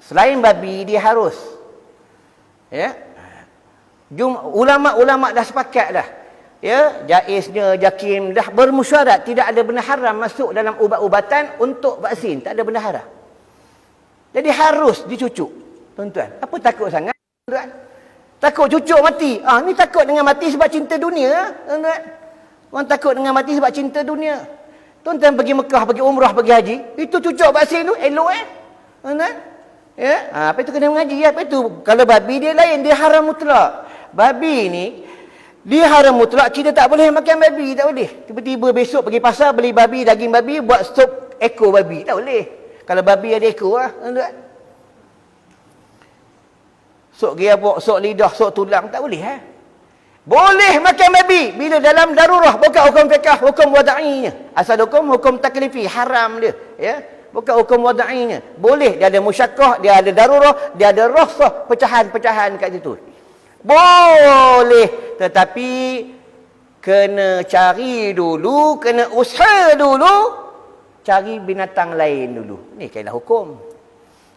Speaker 1: Selain babi dia harus. Ya. Ulama-ulama dah sepakat dah. Ya, jaiznya Jakim dah bermusyarat tidak ada benda haram masuk dalam ubat-ubatan untuk vaksin, tak ada benda haram. Jadi harus dicucuk. Tuan-tuan, apa takut sangat? Tuan-tuan, takut cucuk mati. Ni takut dengan mati sebab cinta dunia, tuan-tuan. Orang takut dengan mati sebab cinta dunia. Tuan-tuan pergi Mekah, pergi umrah, pergi haji, itu cucuk vaksin tu elok tuan-tuan. Ya, apa itu kena mengaji. Apa itu kalau babi dia lain, dia haram mutlak. Babi ni dia haram mutlak, kita tak boleh makan babi, tak boleh. Tiba-tiba besok pergi pasar beli babi, daging babi, buat sup ekor babi, tak boleh. Kalau babi ada ekor tuan-tuan. Sok gearbox, sok lidah, sok tulang, tak boleh Boleh makan babi bila dalam darurah, bukan hukum fiqah, hukum wada'inya. Asal hukum taklifi, haram dia, ya. Bukan hukum wada'inya. Boleh, dia ada musyakkah, dia ada darurah, dia ada rukhsah, pecahan-pecahan kat situ. Boleh, tetapi kena cari dulu, kena usaha dulu, cari binatang lain dulu. Ni kaedah hukum.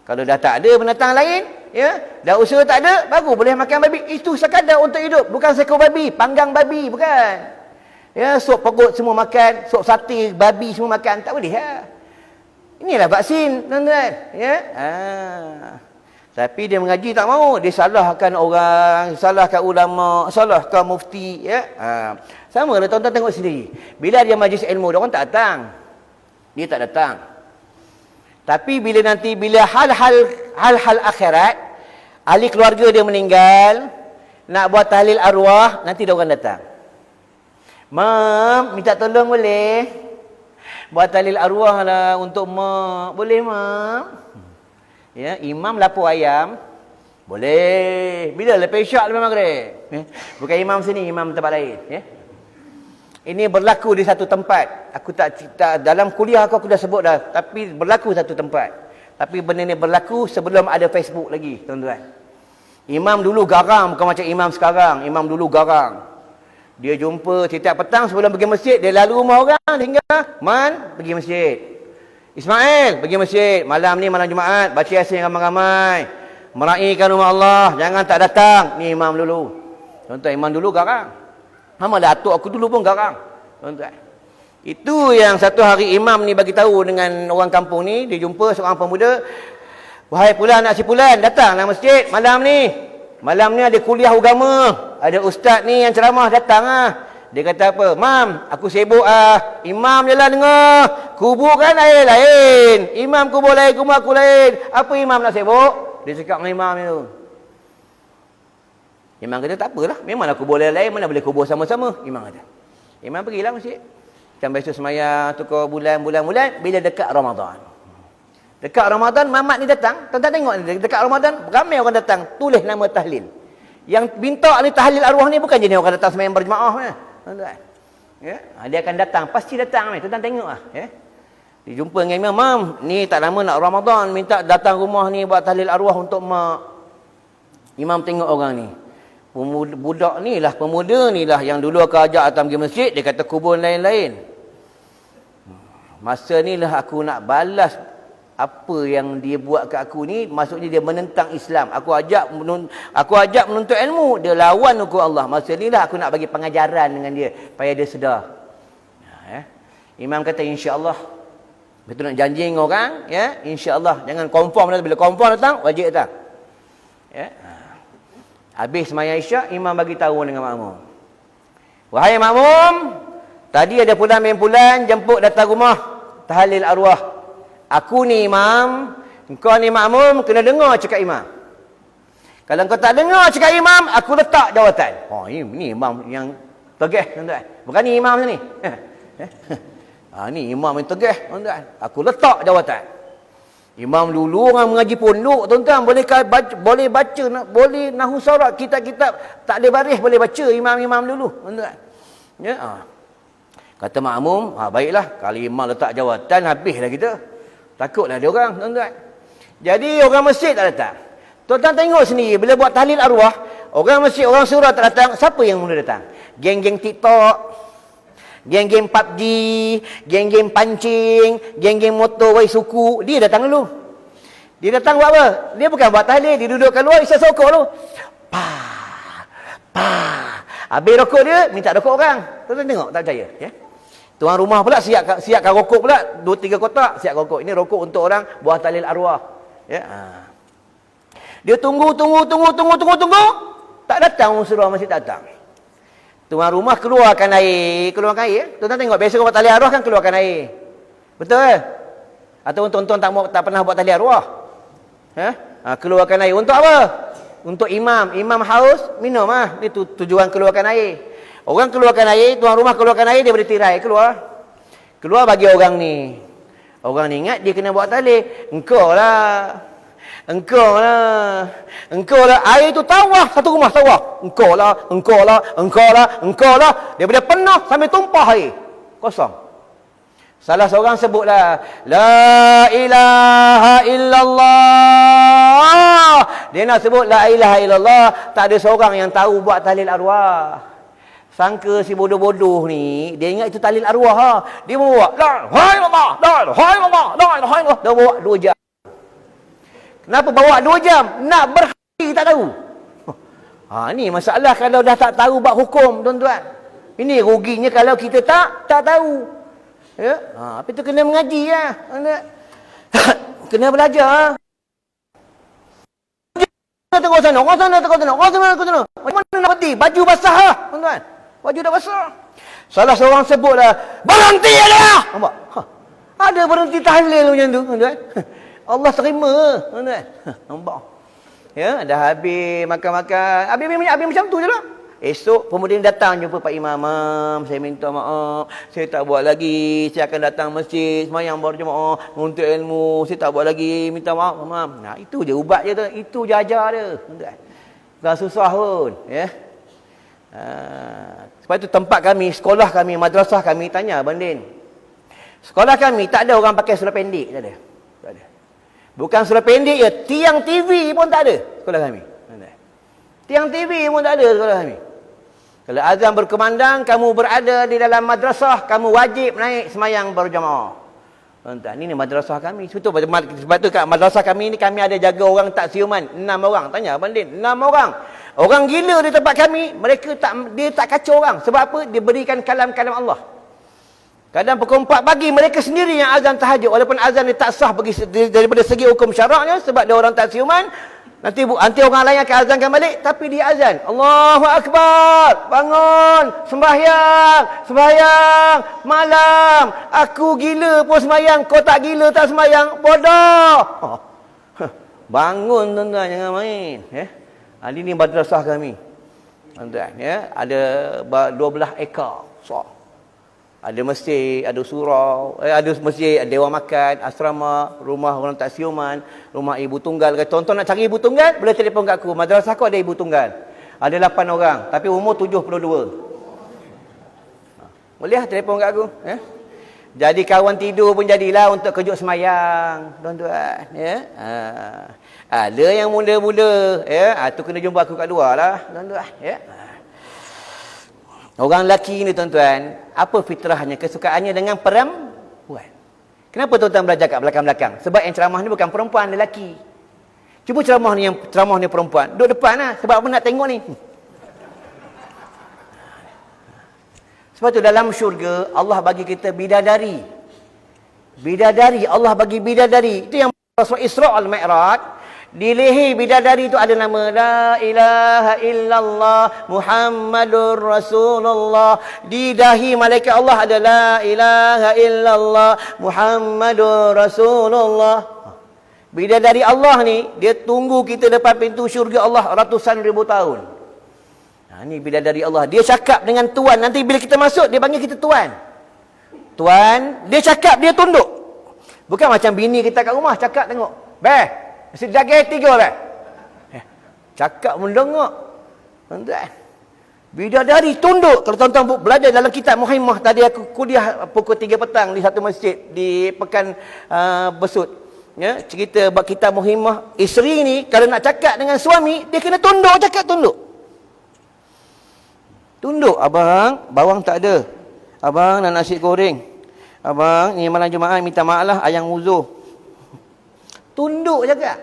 Speaker 1: Kalau dah tak ada binatang lain, ya, dah usaha tak ada, baru boleh makan babi. Itu sekadar untuk hidup, bukan seekor babi, panggang babi, bukan. Ya, sop perut semua makan, sop sate babi semua makan, tak boleh Inilah vaksin, tuan-tuan, ya. Tapi dia mengaji tak mau, dia salahkan orang, salahkan ulama, salahkan mufti, ya. Sama lah tuan-tuan tengok sendiri. Bila dia majlis ilmu, dia orang tak datang. Dia tak datang. Tapi bila hal-hal akhirat, ahli keluarga dia meninggal, nak buat tahlil arwah, nanti dia orang datang. Mam, minta tolong boleh? Buat tahlil arwah lah untuk mak. Boleh mak? Ya, imam lapor ayam. Boleh. Bila lepas isyak lepas maghrib. Bukan imam sini, imam tempat lain. Ya. Ini berlaku di satu tempat. Aku tak dalam kuliah aku dah sebut dah. Tapi berlaku satu tempat. Tapi benda ni berlaku sebelum ada Facebook lagi, tuan-tuan. Imam dulu garang, bukan macam imam sekarang. Imam dulu garang. Dia jumpa setiap petang sebelum pergi masjid, dia lalu rumah orang hingga Man pergi masjid. Ismail pergi masjid. Malam ni malam Jumaat, baca Yasin ramai-ramai. Meraihkan rumah Allah, jangan tak datang. Ni imam dulu. Tuan-tuan, imam dulu garang. Sama lah atuk aku dulu pun garang. Tuan-tuan. Itu yang satu hari imam ni bagi tahu dengan orang kampung ni, dia jumpa seorang pemuda. Wahai fulan nak si fulan, datanglah masjid malam ni. Malam ni ada kuliah agama. Ada ustaz ni yang ceramah, datang lah. Dia kata apa? Mam, aku sibuk ah. Imam je lah dengar. Kubur kan air lain. Imam kubur lain, kubur aku lain. Apa imam nak sibuk? Dia cakap dengan imam tu. Imam kata tak apalah. Memanglah kubur lain, mana boleh kubur sama-sama. Imam kata. Imam pergilah masjid. Macam biasa semayang, tukar bulan. Bila dekat Ramadan. Dekat Ramadan, mamat ni datang. Tuan-tuan tengok ni. Dekat Ramadan, ramai orang datang. Tulis nama tahlil. Yang minta ni tahlil arwah ni bukan jenis orang datang semayang berjemaah. Tuan-tuan. Ya? Dia akan datang. Pasti datang. Tuan-tuan tengok lah. Ya? Dia jumpa dengan imam. Mam, ni tak lama nak Ramadan. Minta datang rumah ni buat tahlil arwah untuk mak. Imam tengok orang ni. Budak ni lah, pemuda ni lah yang dulu aku ajak datang pergi masjid. Dia kata kubur lain-lain. Masa ni lah aku nak balas apa yang dia buat kat aku ni. Maksudnya dia menentang Islam. Aku ajak menuntut ilmu, dia lawan hukum Allah. Masa ni lah aku nak bagi pengajaran dengan dia supaya dia sedar. Imam kata insya-Allah. Betul nak janji dengan orang, ya, insya-Allah. Jangan confirm dah, bila confirm datang wajib datang. Ya. Habis sembahyang Isyak, imam bagi tahu dengan makmum. Wahai makmum, tadi ada fulan bin fulan jemput datang rumah tahlil arwah. Aku ni imam, engkau ni makmum, kena dengar cakap imam. Kalau engkau tak dengar cakap imam, aku letak jawatan. Oh, ini imam yang tegah, tuan-tuan. Bukan ni imam ni. Ni imam yang tegah, tuan-tuan. Aku letak jawatan. Imam dulu orang mengaji pondok, tuan-tuan, boleh baca, boleh nahu sorat, kitab-kitab tak ada baris boleh baca imam-imam dulu, tuan-tuan. Ya. Kata makmum, baiklah, kalau imam letak jawatan habislah kita. Takutlah dia orang, tuan-tuan. Jadi orang masjid tak datang. Tuan-tuan tengok sendiri, bila buat tahlil arwah, orang masjid, orang surau tak datang, siapa yang mula datang? Geng-geng TikTok, geng-geng PUBG, geng-geng pancing, geng-geng motor wai suku, dia datang dulu. Dia datang buat apa? Dia bukan buat tahlil, dia duduk kat luar, isap sokok dulu. Habis rokok dia, minta rokok orang. Tuan-tuan tengok, tak percaya, ya? Tuan rumah pula siapkan rokok pula 2-3 kotak siap rokok. Ini rokok untuk orang buat tahlil arwah. Ya. Dia tunggu. Tak datang surau masih datang. Tuan rumah keluarkan air. Tuan-tuan tengok biasa buat tahlil arwah kan keluarkan air. Betul? Atau tuan-tuan tak pernah buat tahlil arwah? Keluarkan air untuk apa? Untuk imam. Imam haus, minum ah. Itu tujuan keluarkan air. Orang keluarkan air, tuan rumah keluarkan air, dia boleh tirai keluar. Keluar bagi orang ni. Orang ni ingat dia kena buat tahlil. Engkau lah. Air tu tawah, satu rumah tawah. Engkau lah. Dia boleh penuh sampai tumpah air. Kosong. Salah seorang sebutlah, La ilaha illallah. Dia nak sebut La ilaha illallah. Tak ada seorang yang tahu buat tahlil arwah. Sangka si bodoh-bodoh ni, dia ingat itu tahlil arwah. Dia bawa, La ilaha illallah. Dia bawa 2 jam. Kenapa bawa 2 jam? Nak berhari tak tahu. Ni masalah kalau dah tak tahu bab hukum, tuan-tuan. Ini ruginya kalau kita tak tahu. Ya? Tapi tu kena mengaji lah. Kena belajar. Tengok sana. Mana nak berhenti? Baju basah lah, tuan-tuan. Baju dah basah. Salah seorang sebutlah, berhenti dia. Nampak? Ada berhenti tahlil macam tu, tuan-tuan. Allah terima, tuan-tuan. Nampak? Ya, dah habis makan-makan. Habis macam tu je lah. Esok pemuda datang jumpa Pak Imam. Saya minta maaf. Saya tak buat lagi. Saya akan datang masjid. Semayang berjemaah. Untuk ilmu. Saya tak buat lagi. Minta maaf. Nah, itu je ubat je tu. Itu je ajar dia. Tak susah pun. Ya. Sebab itu tempat kami, sekolah kami, madrasah kami, tanya Bandin. Sekolah kami tak ada orang pakai seluar pendek. Tak ada. Tak ada. Bukan seluar pendek je. Tiang TV pun tak ada. Sekolah kami. Tiang TV pun tak ada sekolah kami. Kalau azan berkumandang, kamu berada di dalam madrasah, kamu wajib naik semayang berjamaah. Tuan-tuan, ini madrasah kami. Sebab tu kat madrasah kami ni, kami ada jaga orang tak siuman. 6 orang. Tanya Abang Din, 6 orang. Orang gila di tempat kami, dia tak kacau orang. Sebab apa? Dia berikan kalam-kalam Allah. Kadang pukul 4 pagi, mereka sendiri yang azan tahajud. Walaupun azan dia tak sah daripada segi hukum syaraknya, sebab dia orang tak siuman. Nanti orang lain akan azankan balik, tapi dia azan. Allahu Akbar, bangun, sembahyang, malam. Aku gila pun sembahyang, kau tak gila tak sembahyang, bodoh. Bangun tuan-tuan, jangan main. Ini madrasah kami. Tuan-tuan, ada 12 ekar. Ada masjid, ada surau, ada masjid, ada dewan makan, asrama, rumah orang tak siuman, rumah ibu tunggal. Tonton nak cari ibu tunggal, boleh telefon kat aku. Madrasah aku ada ibu tunggal. Ada 8 orang, tapi umur 72. Boleh telefon kat aku. Jadi kawan tidur pun jadilah untuk kejut semayang, tuan-tuan. Ada yang mula-mula, tu kena jumpa aku kat luar lah, tuan-tuan. Orang lelaki ni tuan-tuan, apa fitrahnya, kesukaannya dengan perempuan? Kenapa tuan-tuan belajar kat belakang-belakang? Sebab yang ceramah ni bukan perempuan, lelaki. Cuba ceramah ni perempuan. Duduk depan lah, sebab apa nak tengok ni? Sebab tu dalam syurga, Allah bagi kita bidadari. Bidadari, Allah bagi bidadari. Itu yang surah Isra' Al-Mi'raj. Di leher bidadari itu ada nama La ilaha illallah Muhammadur Rasulullah. Di dahi malaikat Allah ada La ilaha illallah Muhammadur Rasulullah. Bidadari Allah ni, dia tunggu kita depan pintu syurga Allah ratusan ribu tahun. Ni bidadari Allah. Dia cakap dengan Tuan. Nanti bila kita masuk, dia panggil kita Tuan. Tuan, dia cakap, dia tunduk. Bukan macam bini kita kat rumah, cakap tengok. Beh, mesti jaga 3 lah. Cakap mendengar. Tuan-tuan. Bidadari tunduk. Kalau tuan-tuan belajar dalam kitab Muhammad, tadi aku kuliah pukul 3 petang di satu masjid di Pekan Besut. Cerita bab kitab Muhammad. Isteri ni kalau nak cakap dengan suami, dia kena tunduk, cakap tunduk. Tunduk. Abang, bawang tak ada. Abang nak nasi goreng. Abang, ni malam Jumaat minta maaf lah, ayang uzur. Tunduk cakap.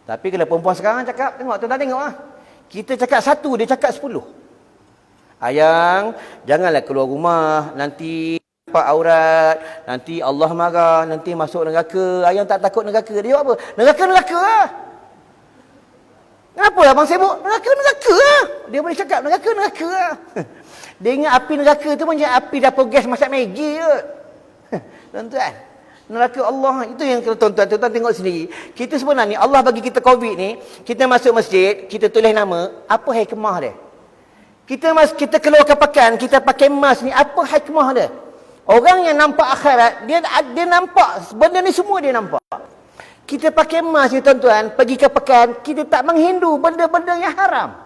Speaker 1: Tapi kalau perempuan sekarang cakap, tuan-tuan tengok lah. Kita cakap 1, dia cakap 10. Ayang, janganlah keluar rumah. Nanti nampak aurat. Nanti Allah marah. Nanti masuk neraka. Ayang tak takut neraka. Dia jawab apa? Neraka lah. Kenapa abang sibuk? Neraka lah. Dia boleh cakap neraka lah. Dia ingat api neraka tu macam api dapur gas masak Maggi je. Tuan-tuan. Neraka Allah, itu yang tuan-tuan tengok sendiri. Kita sebenarnya, Allah bagi kita COVID ni, kita masuk masjid, kita tulis nama, apa hikmah dia? Kita keluar ke pekan, kita pakai mask ni, apa hikmah dia? Orang yang nampak akhirat, dia nampak, benda ni semua dia nampak. Kita pakai mask ni tuan-tuan, pergi ke pekan, kita tak menghindu benda-benda yang haram.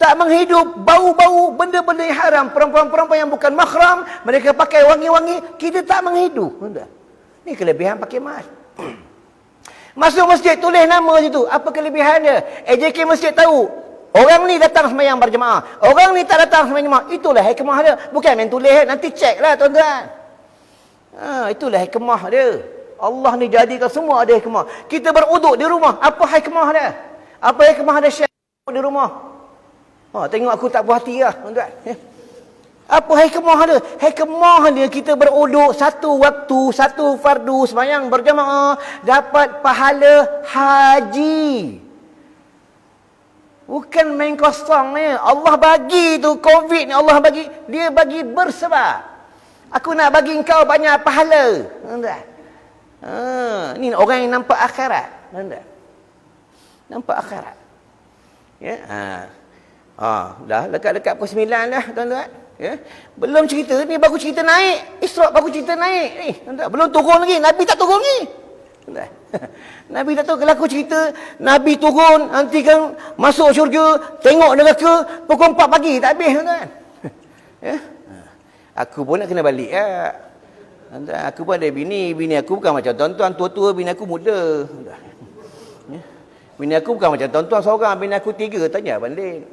Speaker 1: Tak menghidup bau-bau benda-benda yang haram. Perempuan-perempuan yang bukan mahram, mereka pakai wangi-wangi, kita tak menghidup. Ni kelebihan pakai mask. Masuk masjid, tulis nama situ. Apa kelebihan dia? AJK masjid tahu. Orang ni datang sembahyang berjemaah. Orang ni tak datang sembahyang berjemaah. Itulah hikmah dia. Bukan main tulis. Nanti cek lah tuan-tuan. Itulah hikmah dia. Allah ni jadikan semua ada hikmah. Kita beruduk di rumah. Apa hikmah dia? Apa hikmah dia syekh di rumah? Tengok aku tak puas hati lah tuan-tuan. Apa hikmah dia? Hikmah dia kita beruduk satu waktu, satu fardu sembahyang berjamaah, dapat pahala haji. Bukan main kosong ni. Allah bagi tu COVID ni, Allah bagi, dia bagi bersebab. Aku nak bagi engkau banyak pahala. Ni orang yang nampak akhirat. Nampak akhirat. Ya. Dah dekat-dekat pukul 9 dah, tuan-tuan. Ya. Belum cerita ni, baru cerita naik. Isra' baru cerita naik ni, tuan-tuan. Belum turun lagi, Nabi tak turun lagi. Tuan-tuan. Nabi tak tahu. Kalau aku cerita Nabi turun, nanti kan masuk syurga, tengok neraka pukul 4 pagi, tak habis, tuan-tuan. Ya. Aku pun nak kena balik ya. Aku pun ada bini aku bukan macam tuan-tuan tua-tua, bini aku muda. Ya. Bini aku bukan macam tuan-tuan seorang, bini aku 3, tanya banding.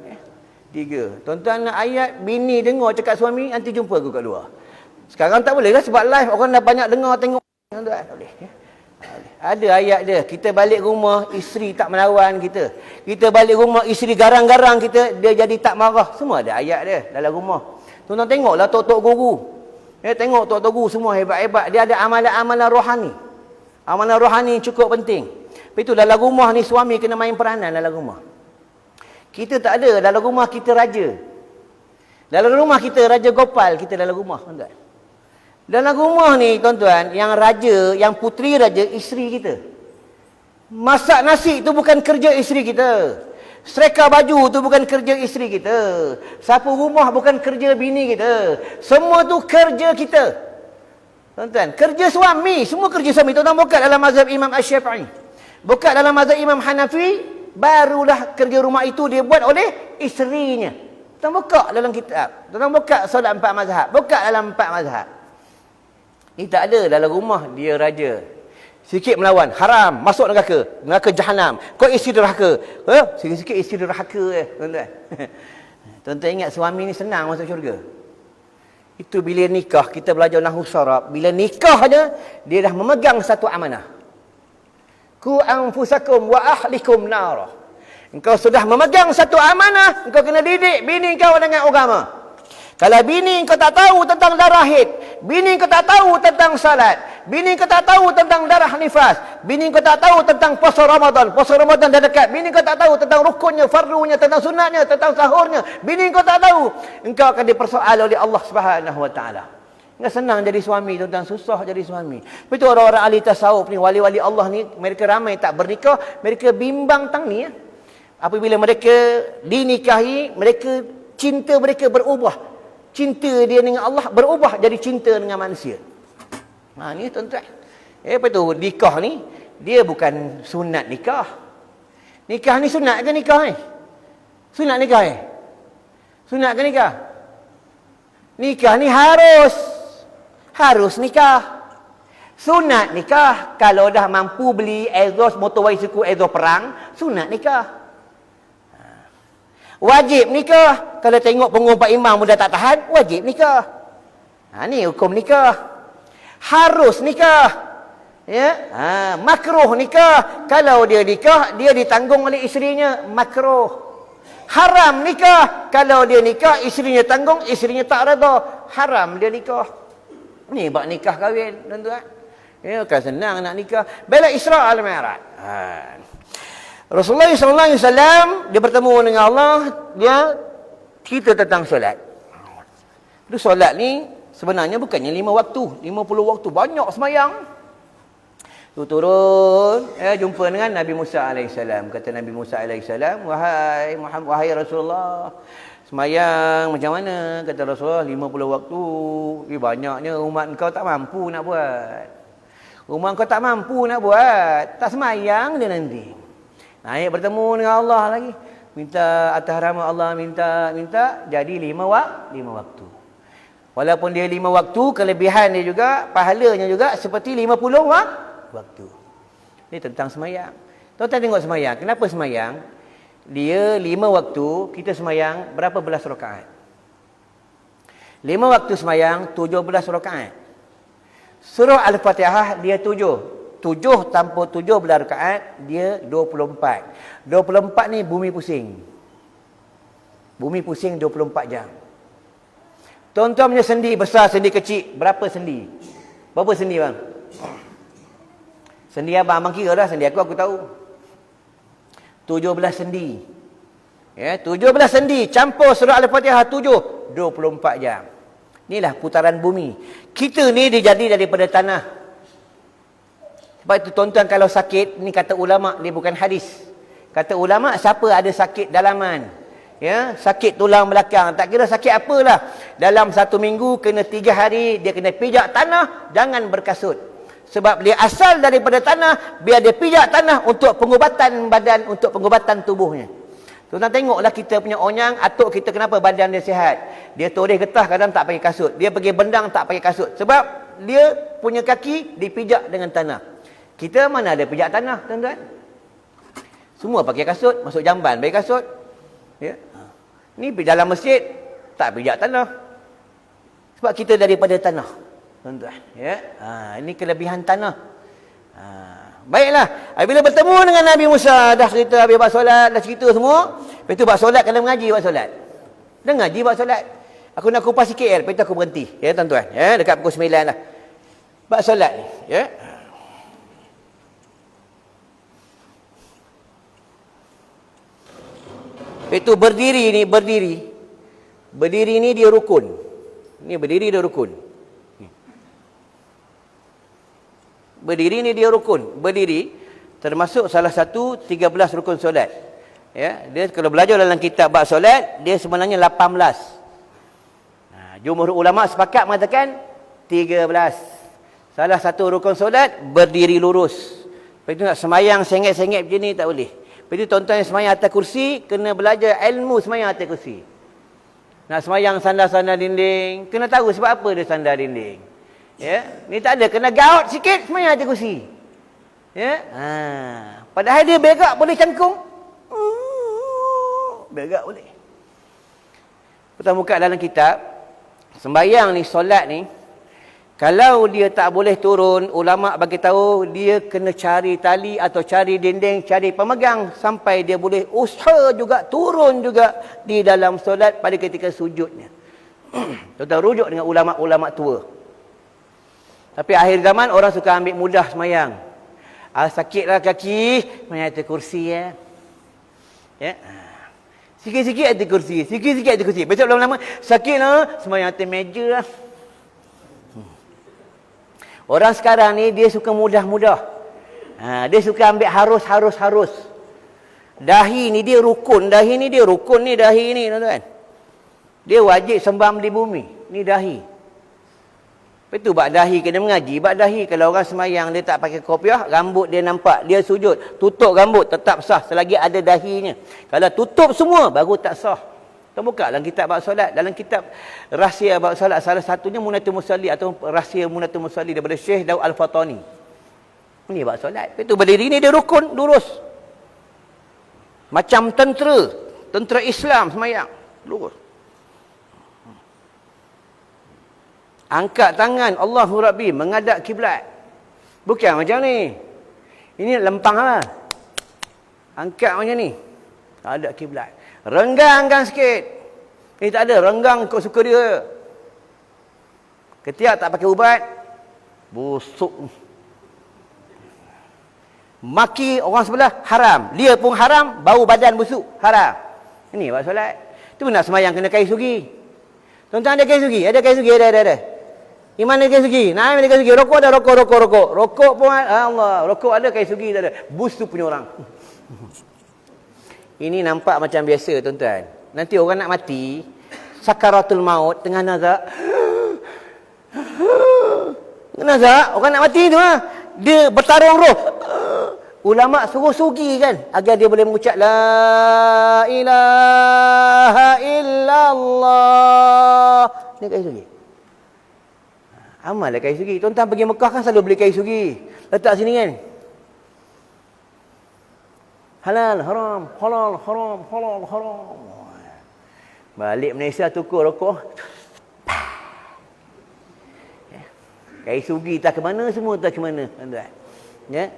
Speaker 1: 3. Tuan-tuan nak ayat bini dengar cakap suami, nanti jumpa aku kat luar. Sekarang tak boleh lah sebab live orang dah banyak dengar tengok. Tuan-tuan tak boleh. Ya. Ada ayat dia, kita balik rumah isteri tak melawan kita. Kita balik rumah isteri garang-garang kita, dia jadi tak marah. Semua ada ayat dia dalam rumah. Tuan-tuan tengoklah tok-tok guru. Ya, tengok tok-tok guru semua hebat-hebat. Dia ada amalan-amalan rohani. Amalan rohani cukup penting. Lepas itu dalam rumah ni suami kena main peranan dalam rumah. Kita tak ada, dalam rumah kita raja. Dalam rumah kita raja Gopal, kita dalam rumah, tuan-tuan. Dalam rumah ni, tuan-tuan, yang raja, yang puteri raja, isteri kita. Masak nasi tu bukan kerja isteri kita. Sereka baju tu bukan kerja isteri kita. Sapu rumah bukan kerja bini kita. Semua tu kerja kita. Tuan-tuan, kerja suami, semua kerja suami. Tuan-tuan buka dalam mazhab Imam Asy-Syafi'i. Buka dalam mazhab Imam Hanafi, barulah kerja rumah itu dia buat oleh isterinya. Tuan buka dalam kitab. Tuan buka solat 4 mazhab. Buka dalam 4 mazhab. Ini tak ada dalam rumah dia raja. Sikit melawan, haram, masuk neraka jahanam. Kau isi derhaka. Sikit-sikit isi derhaka tuan-tuan. Tuan-tuan ingat suami ni senang masuk syurga. Itu bila nikah, kita belajar nahwu syarab. Bila nikah dia dah memegang satu amanah. Ku anfusakum wa ahlikum nar. Engkau sudah memegang satu amanah, engkau kena didik bini kau dengan agama. Kalau bini kau tak tahu tentang darah haid, bini kau tak tahu tentang salat, bini kau tak tahu tentang darah nifas, bini kau tak tahu tentang puasa Ramadan dah dekat, bini kau tak tahu tentang rukunnya, fardunya, tentang sunatnya, tentang sahurnya, bini kau tak tahu, engkau akan dipersoal oleh Allah Subhanahu wa taala. Enggak senang jadi suami, tuan-tuan, susah jadi suami. Betul orang-orang ahli tasawuf ni, wali-wali Allah ni, mereka ramai tak bernikah, mereka bimbang tang ni ya. Apabila mereka dinikahi, mereka cinta mereka berubah. Cinta dia dengan Allah berubah jadi cinta dengan manusia. Ni tuan-tuan. Apa tu nikah ni? Dia bukan sunat nikah. Nikah ni sunat ke nikah ni? Sunat nikah ni? Sunat ke nikah? Nikah ni harus nikah. Sunat nikah kalau dah mampu beli exhaust motor bicycle exhaust perang, sunat nikah. Wajib nikah. Kalau tengok pengumpat imam mudah tak tahan, wajib nikah. Ni hukum nikah. Harus nikah. Ya, makruh nikah. Kalau dia nikah, dia ditanggung oleh isterinya, makruh. Haram nikah. Kalau dia nikah, isterinya tanggung, isterinya tak redha, haram dia nikah. Ni bab nikah kahwin, tuan-tuan. Ya, kan senang nak nikah. Bela Isra' al-Mi'raj. Rasulullah SAW dia bertemu dengan Allah, dia cerita tentang solat. Itu solat ni sebenarnya bukannya 5 waktu, 50 waktu, banyak semayang. Tu turun, jumpa dengan Nabi Musa AS. Kata Nabi Musa AS, wahai Muhammad, wahai Rasulullah, semayang macam mana? Kata Rasulullah, 50 waktu. Banyaknya umat kau tak mampu nak buat. Umat kau tak mampu nak buat, tak semayang dia nanti. Naik bertemu dengan Allah lagi. Minta atas rahmat Allah, minta jadi 5 waktu. Walaupun dia 5 waktu, kelebihan dia juga, pahalanya juga seperti 50 waktu. Ini tentang semayang. Tuan-tuan tengok semayang. Kenapa semayang? Dia 5 waktu, kita semayang berapa belas rakaat? 5 waktu semayang, 17 rakaat. Surah Al-Fatihah dia 7 tanpa 17 rakaat, dia 24. 24 ni bumi pusing. Bumi pusing 24 jam. Tuan-tuan punya sendi besar, sendi kecil. Berapa sendi? Berapa sendi bang? Sendi abang kira dah, sendi aku tahu. 17 sendi. Ya, 17 sendi campur surah Al-Fatihah 7, 24 jam. Inilah putaran bumi. Kita ni dia jadi daripada tanah. Sebab itu tuan-tuan kalau sakit, ni kata ulama, dia bukan hadis. Kata ulama, siapa ada sakit dalaman, Ya, sakit tulang belakang, tak kira sakit apalah. Dalam 1 minggu kena 3 hari dia kena pijak tanah, jangan berkasut. Sebab dia asal daripada tanah, biar dia pijak tanah untuk pengubatan badan, untuk pengubatan tubuhnya. Tuan-tuan tengoklah kita punya onyang, atuk kita kenapa badan dia sihat. Dia toreh getah kadang tak pakai kasut. Dia pergi bendang tak pakai kasut. Sebab dia punya kaki dipijak dengan tanah. Kita mana ada pijak tanah, tuan-tuan? Semua pakai kasut, masuk jamban pakai kasut. Ya. Ni dalam masjid tak pijak tanah. Sebab kita daripada tanah, tuan-tuan. Ya. Ini kelebihan tanah. Baiklah, bila bertemu dengan Nabi Musa, dah cerita habis buat solat, dah cerita semua. Lepas tu buat solat, kena mengaji buat solat. Dah ngaji buat solat. Aku nak kupas sikit, lepas tu aku berhenti. Ya, tuan-tuan. Ya, dekat pukul 9 lah. Buat solat ni. Ya. Lepas tu berdiri ni, berdiri. Berdiri ni dia rukun. Ni berdiri dia rukun. Berdiri ni dia rukun. Berdiri termasuk salah satu 13 rukun solat. Ya, dia kalau belajar dalam kitab bab solat, dia sebenarnya 18. Jumhur ulama sepakat mengatakan 13. Salah satu rukun solat berdiri lurus. Lepas itu nak semayang sengit-sengit macam ni tak boleh. Lepas itu tuan-tuan yang semayang atas kursi kena belajar ilmu semayang atas kursi. Nak semayang sandar-sandar dinding, kena tahu sebab apa dia sandar dinding. Ya, ni tak ada, kena gaut sikit semayang atas kursi. Ya, padahal dia berak boleh cangkung. Berak boleh. Pertama muka dalam kitab, sembayang ni, solat ni, kalau dia tak boleh turun, ulama bagi tahu dia kena cari tali atau cari dinding, cari pemegang sampai dia boleh usaha juga turun juga di dalam solat pada ketika sujudnya. Tuan-tuan rujuk dengan ulama-ulama tua. Tapi akhir zaman orang suka ambil mudah semayang. Sakitlah kaki, semayang atas kursi ya. Ya. Sikit-sikit atas kursi, sikit-sikit atas kursi. Besok lama-lama sakitlah, semayang atas meja lah. Orang sekarang ni dia suka mudah-mudah. Dia suka ambil harus. Dahi ni dia rukun, dahi ni dia rukun ni, dahi ni tuan-tuan. Dia wajib sembam di bumi. Ni dahi. Lepas tu bak dahi kena mengaji. Bak dahi kalau orang semayang dia tak pakai kopiah, rambut dia nampak, dia sujud, tutup rambut tetap sah selagi ada dahinya. Kalau tutup semua baru tak sah. Kita buka dalam kitab bab solat, dalam kitab rahsia bab solat, salah satunya Munatul Musalli atau rahsia Munatul Musalli daripada Syekh Daud Al-Fatani. Ini bab solat. Lepas tu berdiri ni dia rukun, lurus. Macam tentera Islam semayang, lurus. Angkat tangan, Allahu Rabbi, menghadap kiblat. Bukan macam ni. Ini lempang lah. Angkat macam ni. Hadap kiblat. Renggangkan sikit. Ini tak ada, renggang kau suka dia. Ketiak tak pakai ubat. Busuk. Maki orang sebelah, haram. Dia pun haram, bau badan busuk, haram. Ini buat solat. Tu nak semayang kena kain sugi. Tuan-tuan ada kain sugi? Ada kain sugi? Ada. Iman ada kain sugi? Naim ada kain sugi? Rokok ada, rokok. Rokok pun Allah. Rokok ada, kain sugi tak ada. Busuk punya orang. Ini nampak macam biasa tuan-tuan. Nanti orang nak mati, sakaratul maut, tengah nazak. Nazak, orang nak mati tu lah. Dia bertarung roh. Ulama suruh sugi kan, agar dia boleh mengucap La ilaha illallah. Dia kain sugi. Amal lah kain sugi. Tuan-tuan pergi Mekah kan selalu beli kain sugi. Letak sini kan. Halal, haram, halal, haram, halal, haram. Balik Malaysia tukar rokok. Kain sugi tak ke mana, semua tak ke mana. Ya.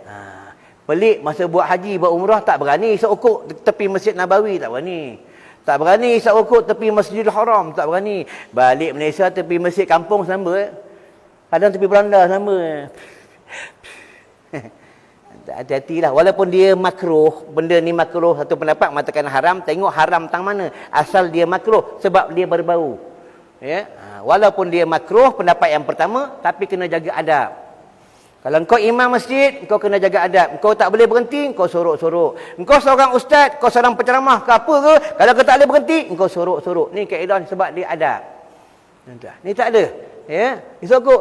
Speaker 1: Pelik masa buat haji, buat umrah tak berani isap ukuk tepi Masjid Nabawi, tak berani. Tak berani isap ukuk tepi Masjidil Haram, tak berani. Balik Malaysia tepi masjid kampung sama. Kadang tepi beranda sama. Hati-hatilah. Walaupun dia makruh, benda ni makruh, satu pendapat mengatakan haram, tengok haram tang mana. Asal dia makruh sebab dia berbau. Ya? Walaupun dia makruh, pendapat yang pertama, tapi kena jaga adab. Kalau engkau imam masjid, engkau kena jaga adab. Engkau tak boleh berhenti, engkau sorok-sorok. Engkau seorang ustaz, engkau seorang penceramah ke apa ke, kalau kau tak boleh berhenti, engkau sorok-sorok. Ni kaedah sebab dia adab. Ni tak ada. Ya. Esok aku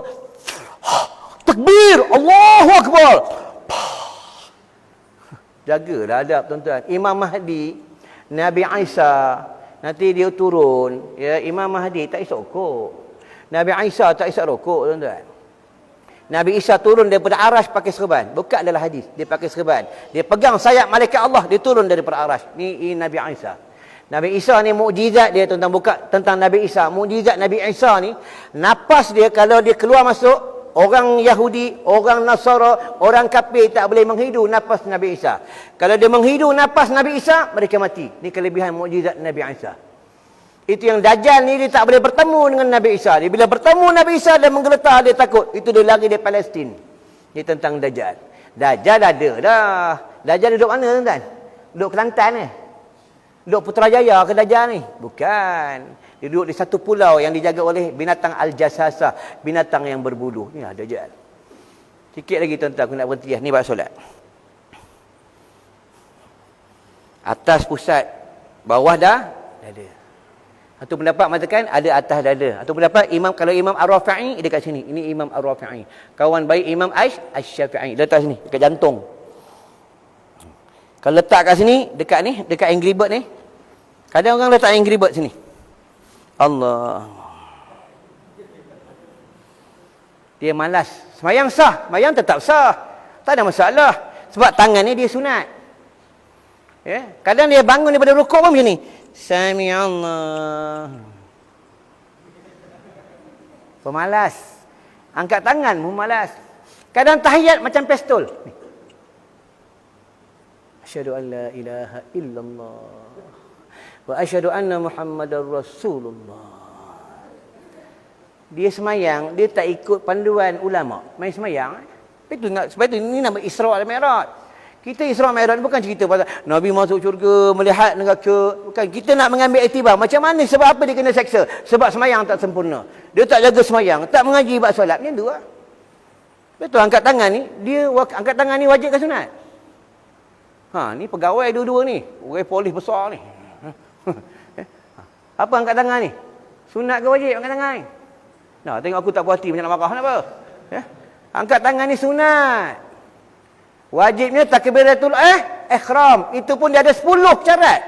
Speaker 1: takbir, Allahu Akbar. Jagalah adab tuan-tuan. Imam Mahdi, Nabi Isa, nanti dia turun, ya, Imam Mahdi tak isap rokok. Nabi Isa tak isap rokok tuan-tuan. Nabi Isa turun daripada arasy pakai serban. Bukan adalah hadis. Dia pakai serban. Dia pegang sayap malaikat Allah. Dia turun daripada arasy. Ni Nabi Isa. Nabi Isa ni mukjizat dia tentang buka tentang Nabi Isa. Mukjizat Nabi Isa ni, napas dia kalau dia keluar masuk, orang Yahudi, orang Nasara, orang kafir tak boleh menghidu napas Nabi Isa. Kalau dia menghidu napas Nabi Isa, mereka mati. Ni kelebihan mukjizat Nabi Isa. Itu yang Dajjal ni dia tak boleh bertemu dengan Nabi Isa. Dia bila bertemu Nabi Isa dia menggeletar, dia takut. Itu dia lari dari Palestin. Ni tentang Dajjal. Dajjal ada dah. Dajjal duduk mana tuan-tuan? Duduk Kelantan ni. Duduk Putrajaya ke Dajjal ni? Bukan. Dia duduk di satu pulau yang dijaga oleh binatang Al-Jasasa, binatang yang berbulu. Ni lah Dajjal. Sikit lagi tuan-tuan aku nak berhenti lah. Ni bab solat. Atas pusat, bawah dah ada. Satu pendapat mengatakan ada atas dada. Satu pendapat kalau Imam Ar-Rafi'i dekat sini. Ini Imam Ar-Rafi'i. Kawan baik Imam Asy-Syafi'i. Letak sini, dekat jantung. Kalau letak kat sini, dekat Angry Bird ni. Kadang orang letak Angry Bird sini. Allah. Dia malas. Semayang sah, semayang tetap sah. Tak ada masalah. Sebab tangan ni dia sunat. Ya? Kadang dia bangun daripada rukuk pun macam ni. Sami Allah. Pemalas. Angkat tangan pemalas. Kadang tahiyat macam pistol. Asyhadu an la ilaha illallah wa asyhadu anna Muhammadar Rasulullah. Dia semayang, dia tak ikut panduan ulama. Main semayang. Sebab itu ni nama Isra' dan Mi'raj. Kita Isra' Mi'raj bukan cerita pasal Nabi masuk syurga, melihat neraka. Bukan. Kita nak mengambil iktibar. Macam mana, sebab apa dia kena seksa? Sebab semayang tak sempurna. Dia tak jaga semayang, tak mengaji bab solat. Macam tu lah. Betul, angkat tangan ni, angkat tangan ni wajib ke sunat? Ni pegawai dua-dua ni. Orang polis besar ni. Apa angkat tangan ni? Sunat ke wajib angkat tangan ni? Nah, tengok aku tak puas hati macam nak marah. Kenapa? Ya? Angkat tangan ni sunat. Wajibnya takbiratul ihram. Itu pun dia ada 10 syarat.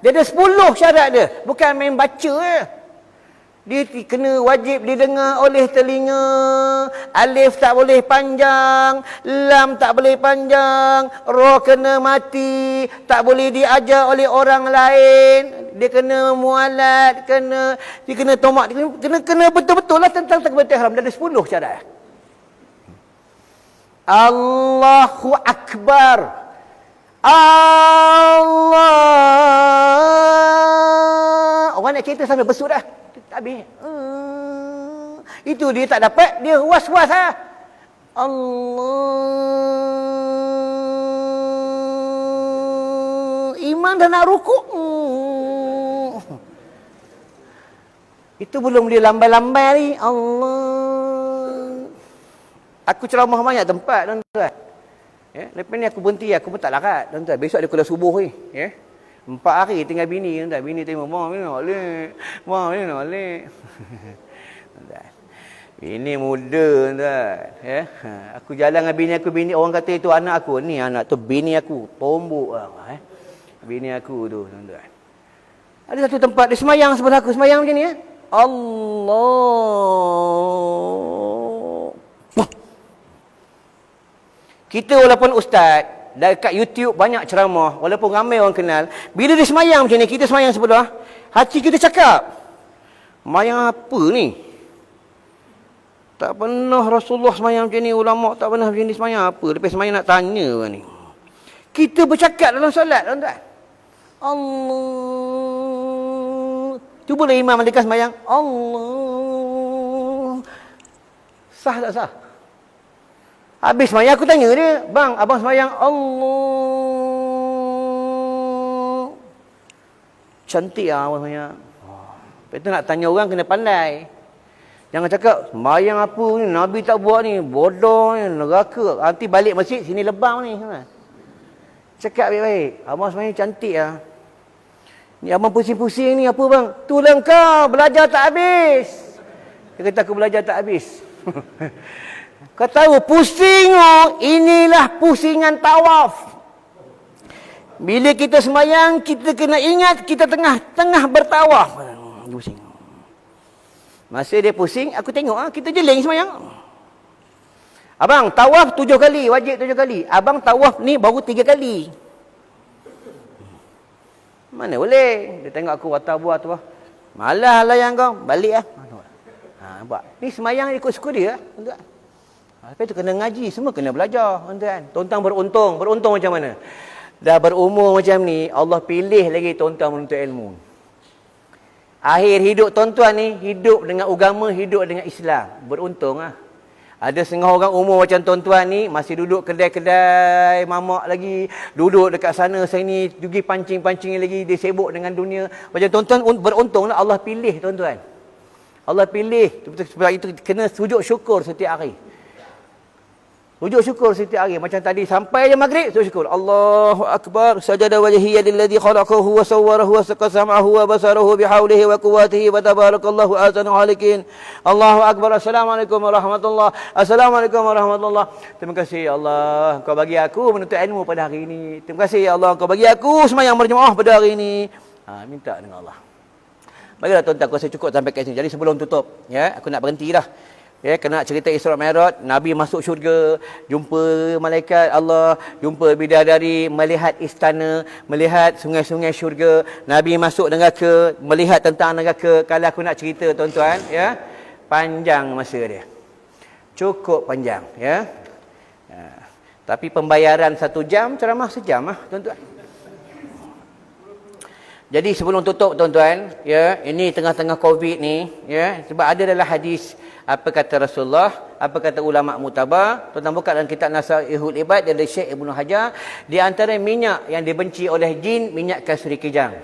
Speaker 1: Dia ada 10 syarat dia. Bukan main baca je. Dia kena wajib didengar oleh telinga. Alif tak boleh panjang. Lam tak boleh panjang. Ra kena mati. Tak boleh diajar oleh orang lain. Dia kena mualat. Dia kena tomak. Dia kena betul-betul lah tentang takbiratul ihram. Dia ada 10 syarat. Allahu Akbar. Allah. Orang nak cerita sampai besut dah. Tak habis. Itu dia tak dapat. Dia was-was lah. Allah. Iman dah nak rukuk. Itu belum dia lambai-lambai ni. Allah. Aku ceramah banyak tempat, tuan-tuan. Ya, lepas ni aku berhenti, aku pun tak larat, tuan-tuan. Besok ada kuliah subuh ni. Ya. 4 hari tinggal bini, tuan-tuan. Bini tengok, "Mak, ni nak balik. Mak, ni nak balik." Tuan-tuan. Bini muda, tuan-tuan. Ya. Aku jalan dengan bini aku, orang kata itu anak aku. Ni anak tu bini aku, tombok lah. Bini aku tu, tuan-tuan. Ada satu tempat dia semayang sebelah aku, semayang macam ni ya. Allah. Kita walaupun ustaz, dekat YouTube banyak ceramah, walaupun ramai orang kenal, bila dia semayang macam ni, kita semayang sebelah, hati kita cakap, semayang apa ni? Tak pernah Rasulullah semayang macam ni, ulama tak pernah macam ni, semayang apa? Lepas semayang nak tanya orang ni. Kita bercakap dalam solat, tuan-tuan. Allah. Cubalah imam dekat semayang. Allah. Sah tak sah? Habis semayang aku tanya dia, "Bang, abang semayang Allah." Cantik lah abang semayang. Lepas tu nak tanya orang kena pandai. Jangan cakap, sembahyang apa ni, Nabi tak buat ni, bodoh ni, neraka. Nanti balik masjid, sini lebam ni. Cakap baik-baik. Abang sebenarnya cantik lah. Ni abang pusing-pusing ni apa bang? Itulah kau, belajar tak habis. Dia kata aku belajar tak habis. Kau tahu, pusing inilah pusingan tawaf. Bila kita sembahyang, kita kena ingat kita tengah bertawaf. Pusing. Masa dia pusing, aku tengok kita jeling sembahyang. Abang, tawaf 7 kali, wajib 7 kali. Abang tawaf ni baru 3 kali. Mana boleh? Dia tengok aku watak buat tu. Malah lah yang kau, balik lah. Nampak? Ni sembahyang ikut suka dia. Tuan-tuan. Lepas tu kena ngaji, semua kena belajar. Tuan-tuan beruntung. Beruntung macam mana? Dah berumur macam ni, Allah pilih lagi tuan-tuan menuntut ilmu. Akhir hidup tuan-tuan ni, hidup dengan agama, hidup dengan Islam. Beruntung lah. Ada setengah orang umur macam tuan-tuan ni, masih duduk kedai-kedai, mamak lagi, duduk dekat sana, sini, pergi pancing-pancing lagi, dia sibuk dengan dunia. Macam tuan-tuan beruntung lah, Allah pilih tuan-tuan. Allah pilih. Sebab itu kena sujud syukur setiap hari. Sujud syukur setiap hari. Macam tadi sampai je maghrib, sujud syukur. Allahu Akbar. Sajada wajhiya lilladhi khalaqahu wa sawwarahu wa saqasamahu wa basarahu bihawlihi wa quwwatihi wa tabarakallahu ahsanul khaliqin. Allahu Akbar. Assalamualaikum warahmatullahi. Assalamualaikum warahmatullahi. Terima kasih ya Allah, Kau bagi aku menuntut ilmu pada hari ini. Terima kasih ya Allah, Kau bagi aku sembahyang berjemaah pada hari ini. Minta dengan Allah. Baiklah tuan-tuan, aku rasa cukup sampai kat sini. Jadi sebelum tutup, ya, aku nak berhenti dah. Ya, kena cerita Isra Mi'raj, Nabi masuk syurga, jumpa malaikat Allah, jumpa bidadari, melihat istana, melihat sungai-sungai syurga. Nabi masuk neraka, melihat tentang neraka. Kalau aku nak cerita tuan-tuan, ya, panjang masa dia. Cukup panjang, ya. Tapi pembayaran 1 jam, ceramah sejam lah, tuan-tuan. Jadi sebelum tutup tuan-tuan, ya, ini tengah-tengah Covid ni, ya, sebab ada dalam hadis apa kata Rasulullah, apa kata ulama mutabar, tuan-tuan buka dalam kitab Nasaihul Ibad dari Syekh Ibnu Hajar, di antara minyak yang dibenci oleh jin, minyak kasuri kijang.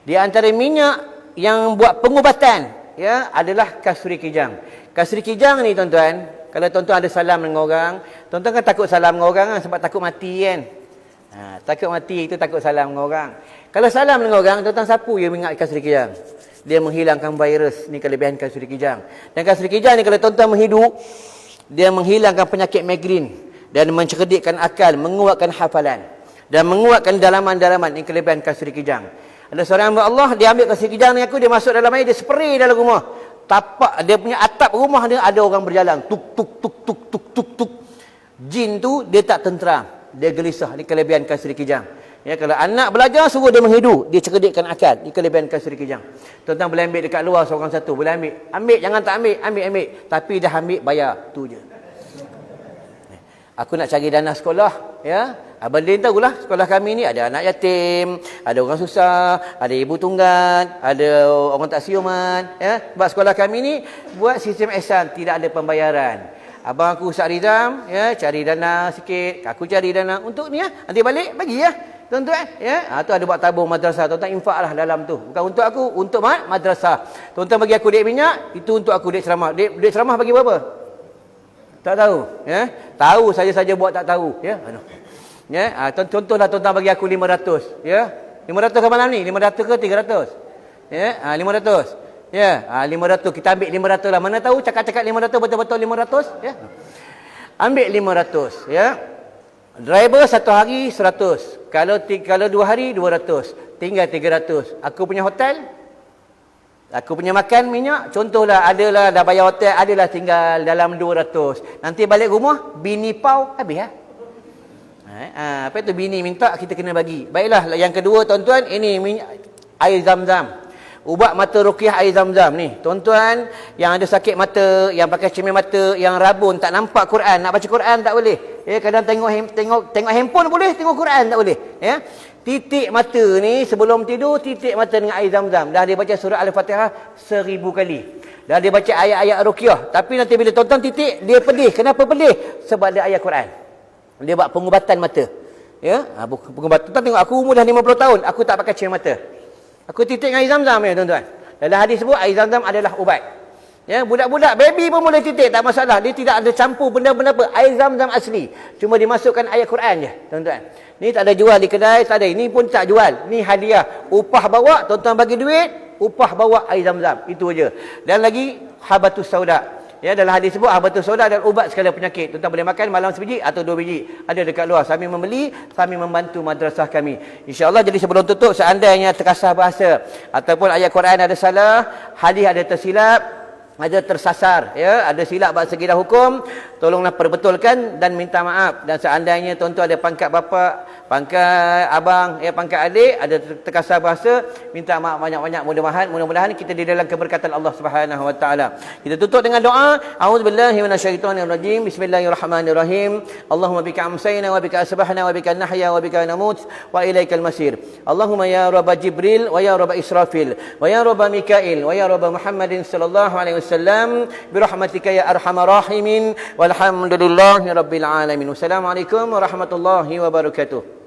Speaker 1: Di antara minyak yang buat pengubatan, ya, adalah kasuri kijang. Kasuri kijang ni tuan-tuan, kalau tuan-tuan ada salam dengan orang, tuan-tuan kan takut salam dengan orang kan, sebab takut mati kan. Takut mati itu takut salam dengan orang. Kalau salam dengan orang, tuan-tuan sapu yang mengingat kasuri kijang. Dia menghilangkan virus. Ni kelebihan kasuri kijang. Dan kasuri kijang ni kalau tuan-tuan menghidup, dia menghilangkan penyakit migrain dan mencerdikkan akal, menguatkan hafalan dan menguatkan dalaman-dalaman. Ini kelebihan kasuri kijang. Ada seorang hamba Allah, dia ambil kasuri kijang ni aku, dia masuk dalam air, dia spray dalam rumah. Tapak dia punya atap rumah dia ada orang berjalan. Tuk tuk tuk tuk tuk tuk tuk. Jin tu dia tak tenteram. Dia gelisah. Ini kelebihan kasuri kijang. Ya, kalau anak belajar suruh dia menghidup, dia cerdikkan akal. Ini kelebihan kasuri kijang. Tuan-tuan boleh ambil dekat luar seorang satu, boleh ambil. Ambil, jangan tak ambil, ambil. Tapi dah ambil, bayar. Tu je. Aku nak cari dana sekolah, ya. Abang Din tahulah, sekolah kami ni ada anak yatim, ada orang susah, ada ibu tunggal, ada orang tak siuman, ya. Sebab sekolah kami ni buat sistem ihsan, tidak ada pembayaran. Abang aku Ustaz Rizam, ya, cari dana sikit, aku cari dana untuk ni, ya. Nanti balik bagi, ya. Tuan-tuan, ya. Tu ada buat tabung madrasah. Tuan-tuan infaklah dalam tu. Bukan untuk aku, untuk madrasah. Tuan-tuan bagi aku duit minyak, itu untuk aku duit ceramah. Duit ceramah bagi berapa? Tak tahu, ya. Tahu saja buat tak tahu, ya. Ya, contohlah tuan-tuan bagi aku 500, ya. 500 ke malam ni? 500 ke 300? Ya, 500. Ya, 500 kita ambil 500 lah. Mana tahu cakap-cakap 500 betul-betul 500, ya. Ambil 500, ya. Driver 1 hari 100. Kalau 2 hari 200. Tinggal 300. Aku punya hotel, aku punya makan minyak, contohlah adalah dah bayar hotel, adalah tinggal dalam 200. Nanti balik rumah, bini pau habis lah. Apa itu bini minta, kita kena bagi. Baiklah, yang kedua tuan-tuan, ini minyak air zam-zam. Ubat mata ruqyah air zam-zam ni. Tuan-tuan yang ada sakit mata, yang pakai cermin mata, yang rabun, tak nampak Quran, nak baca Quran tak boleh. Ya, kadang tengok handphone boleh, tengok Quran tak boleh. Ya. Titik mata ni sebelum tidur, titik mata dengan air zam-zam. Dah dia baca surah Al-Fatihah 1000 kali. Dah dia baca ayat-ayat ruqyah. Tapi nanti bila tuan-tuan titik, dia pedih. Kenapa pedih? Sebab dia ayat Quran. Dia buat pengubatan mata. Ya, pengubatan. Tuan tengok aku umur dah 50 tahun, aku tak pakai cermin mata. Aku titik dengan air zam-zam ya tuan-tuan. Dalam hadis sebut air zam-zam adalah ubat. Ya, budak-budak baby pun boleh titik, tak masalah. Dia tidak ada campur benda-benda apa. Air Zam-Zam asli. Cuma dimasukkan ayat Quran je, tuan-tuan. Ni tak ada jual di kedai, tak ada. Ini pun tak jual. Ni hadiah. Upah bawa, tuan-tuan bagi duit, upah bawa air Zam-Zam. Itu aja. Dan lagi habatus sauda. Ya, dalam hadis sebut habatus sauda dan ubat segala penyakit. Tuan-tuan boleh makan malam sebiji atau 2 biji. Ada dekat luar. Kami membeli, kami membantu madrasah kami. InsyaAllah, jadi sebelum tutup, seandainya terkasar bahasa ataupun ayat Quran ada salah, hadis ada tersilap, ada tersasar, ya, ada silap bahasa akidah hukum, tolonglah perbetulkan dan minta maaf. Dan seandainya tuan-tuan ada pangkat bapa, pangkat abang, ya, pangkat adik, ada terkasar bahasa, minta maaf banyak-banyak. Mudah-mudahan kita di dalam keberkatan Allah Subhanahu wa taala. Kita tutup dengan doa. A'udzubillahi minasyaitonirrajim. Bismillahirrahmanirrahim. Allahumma bika amsayna wa bika asbahna wa bika nahya wa bika namut wa ilaikal masir. Allahumma ya rabb Jibril wa ya rabb Israfil wa ya rabb Mikail wa ya rabb Muhammadin sallallahu alaihi wasallam birahmatika ya arhamar rahimin walhamdulillahi rabbil alamin. Wassalamualaikum warahmatullahi wabarakatuh.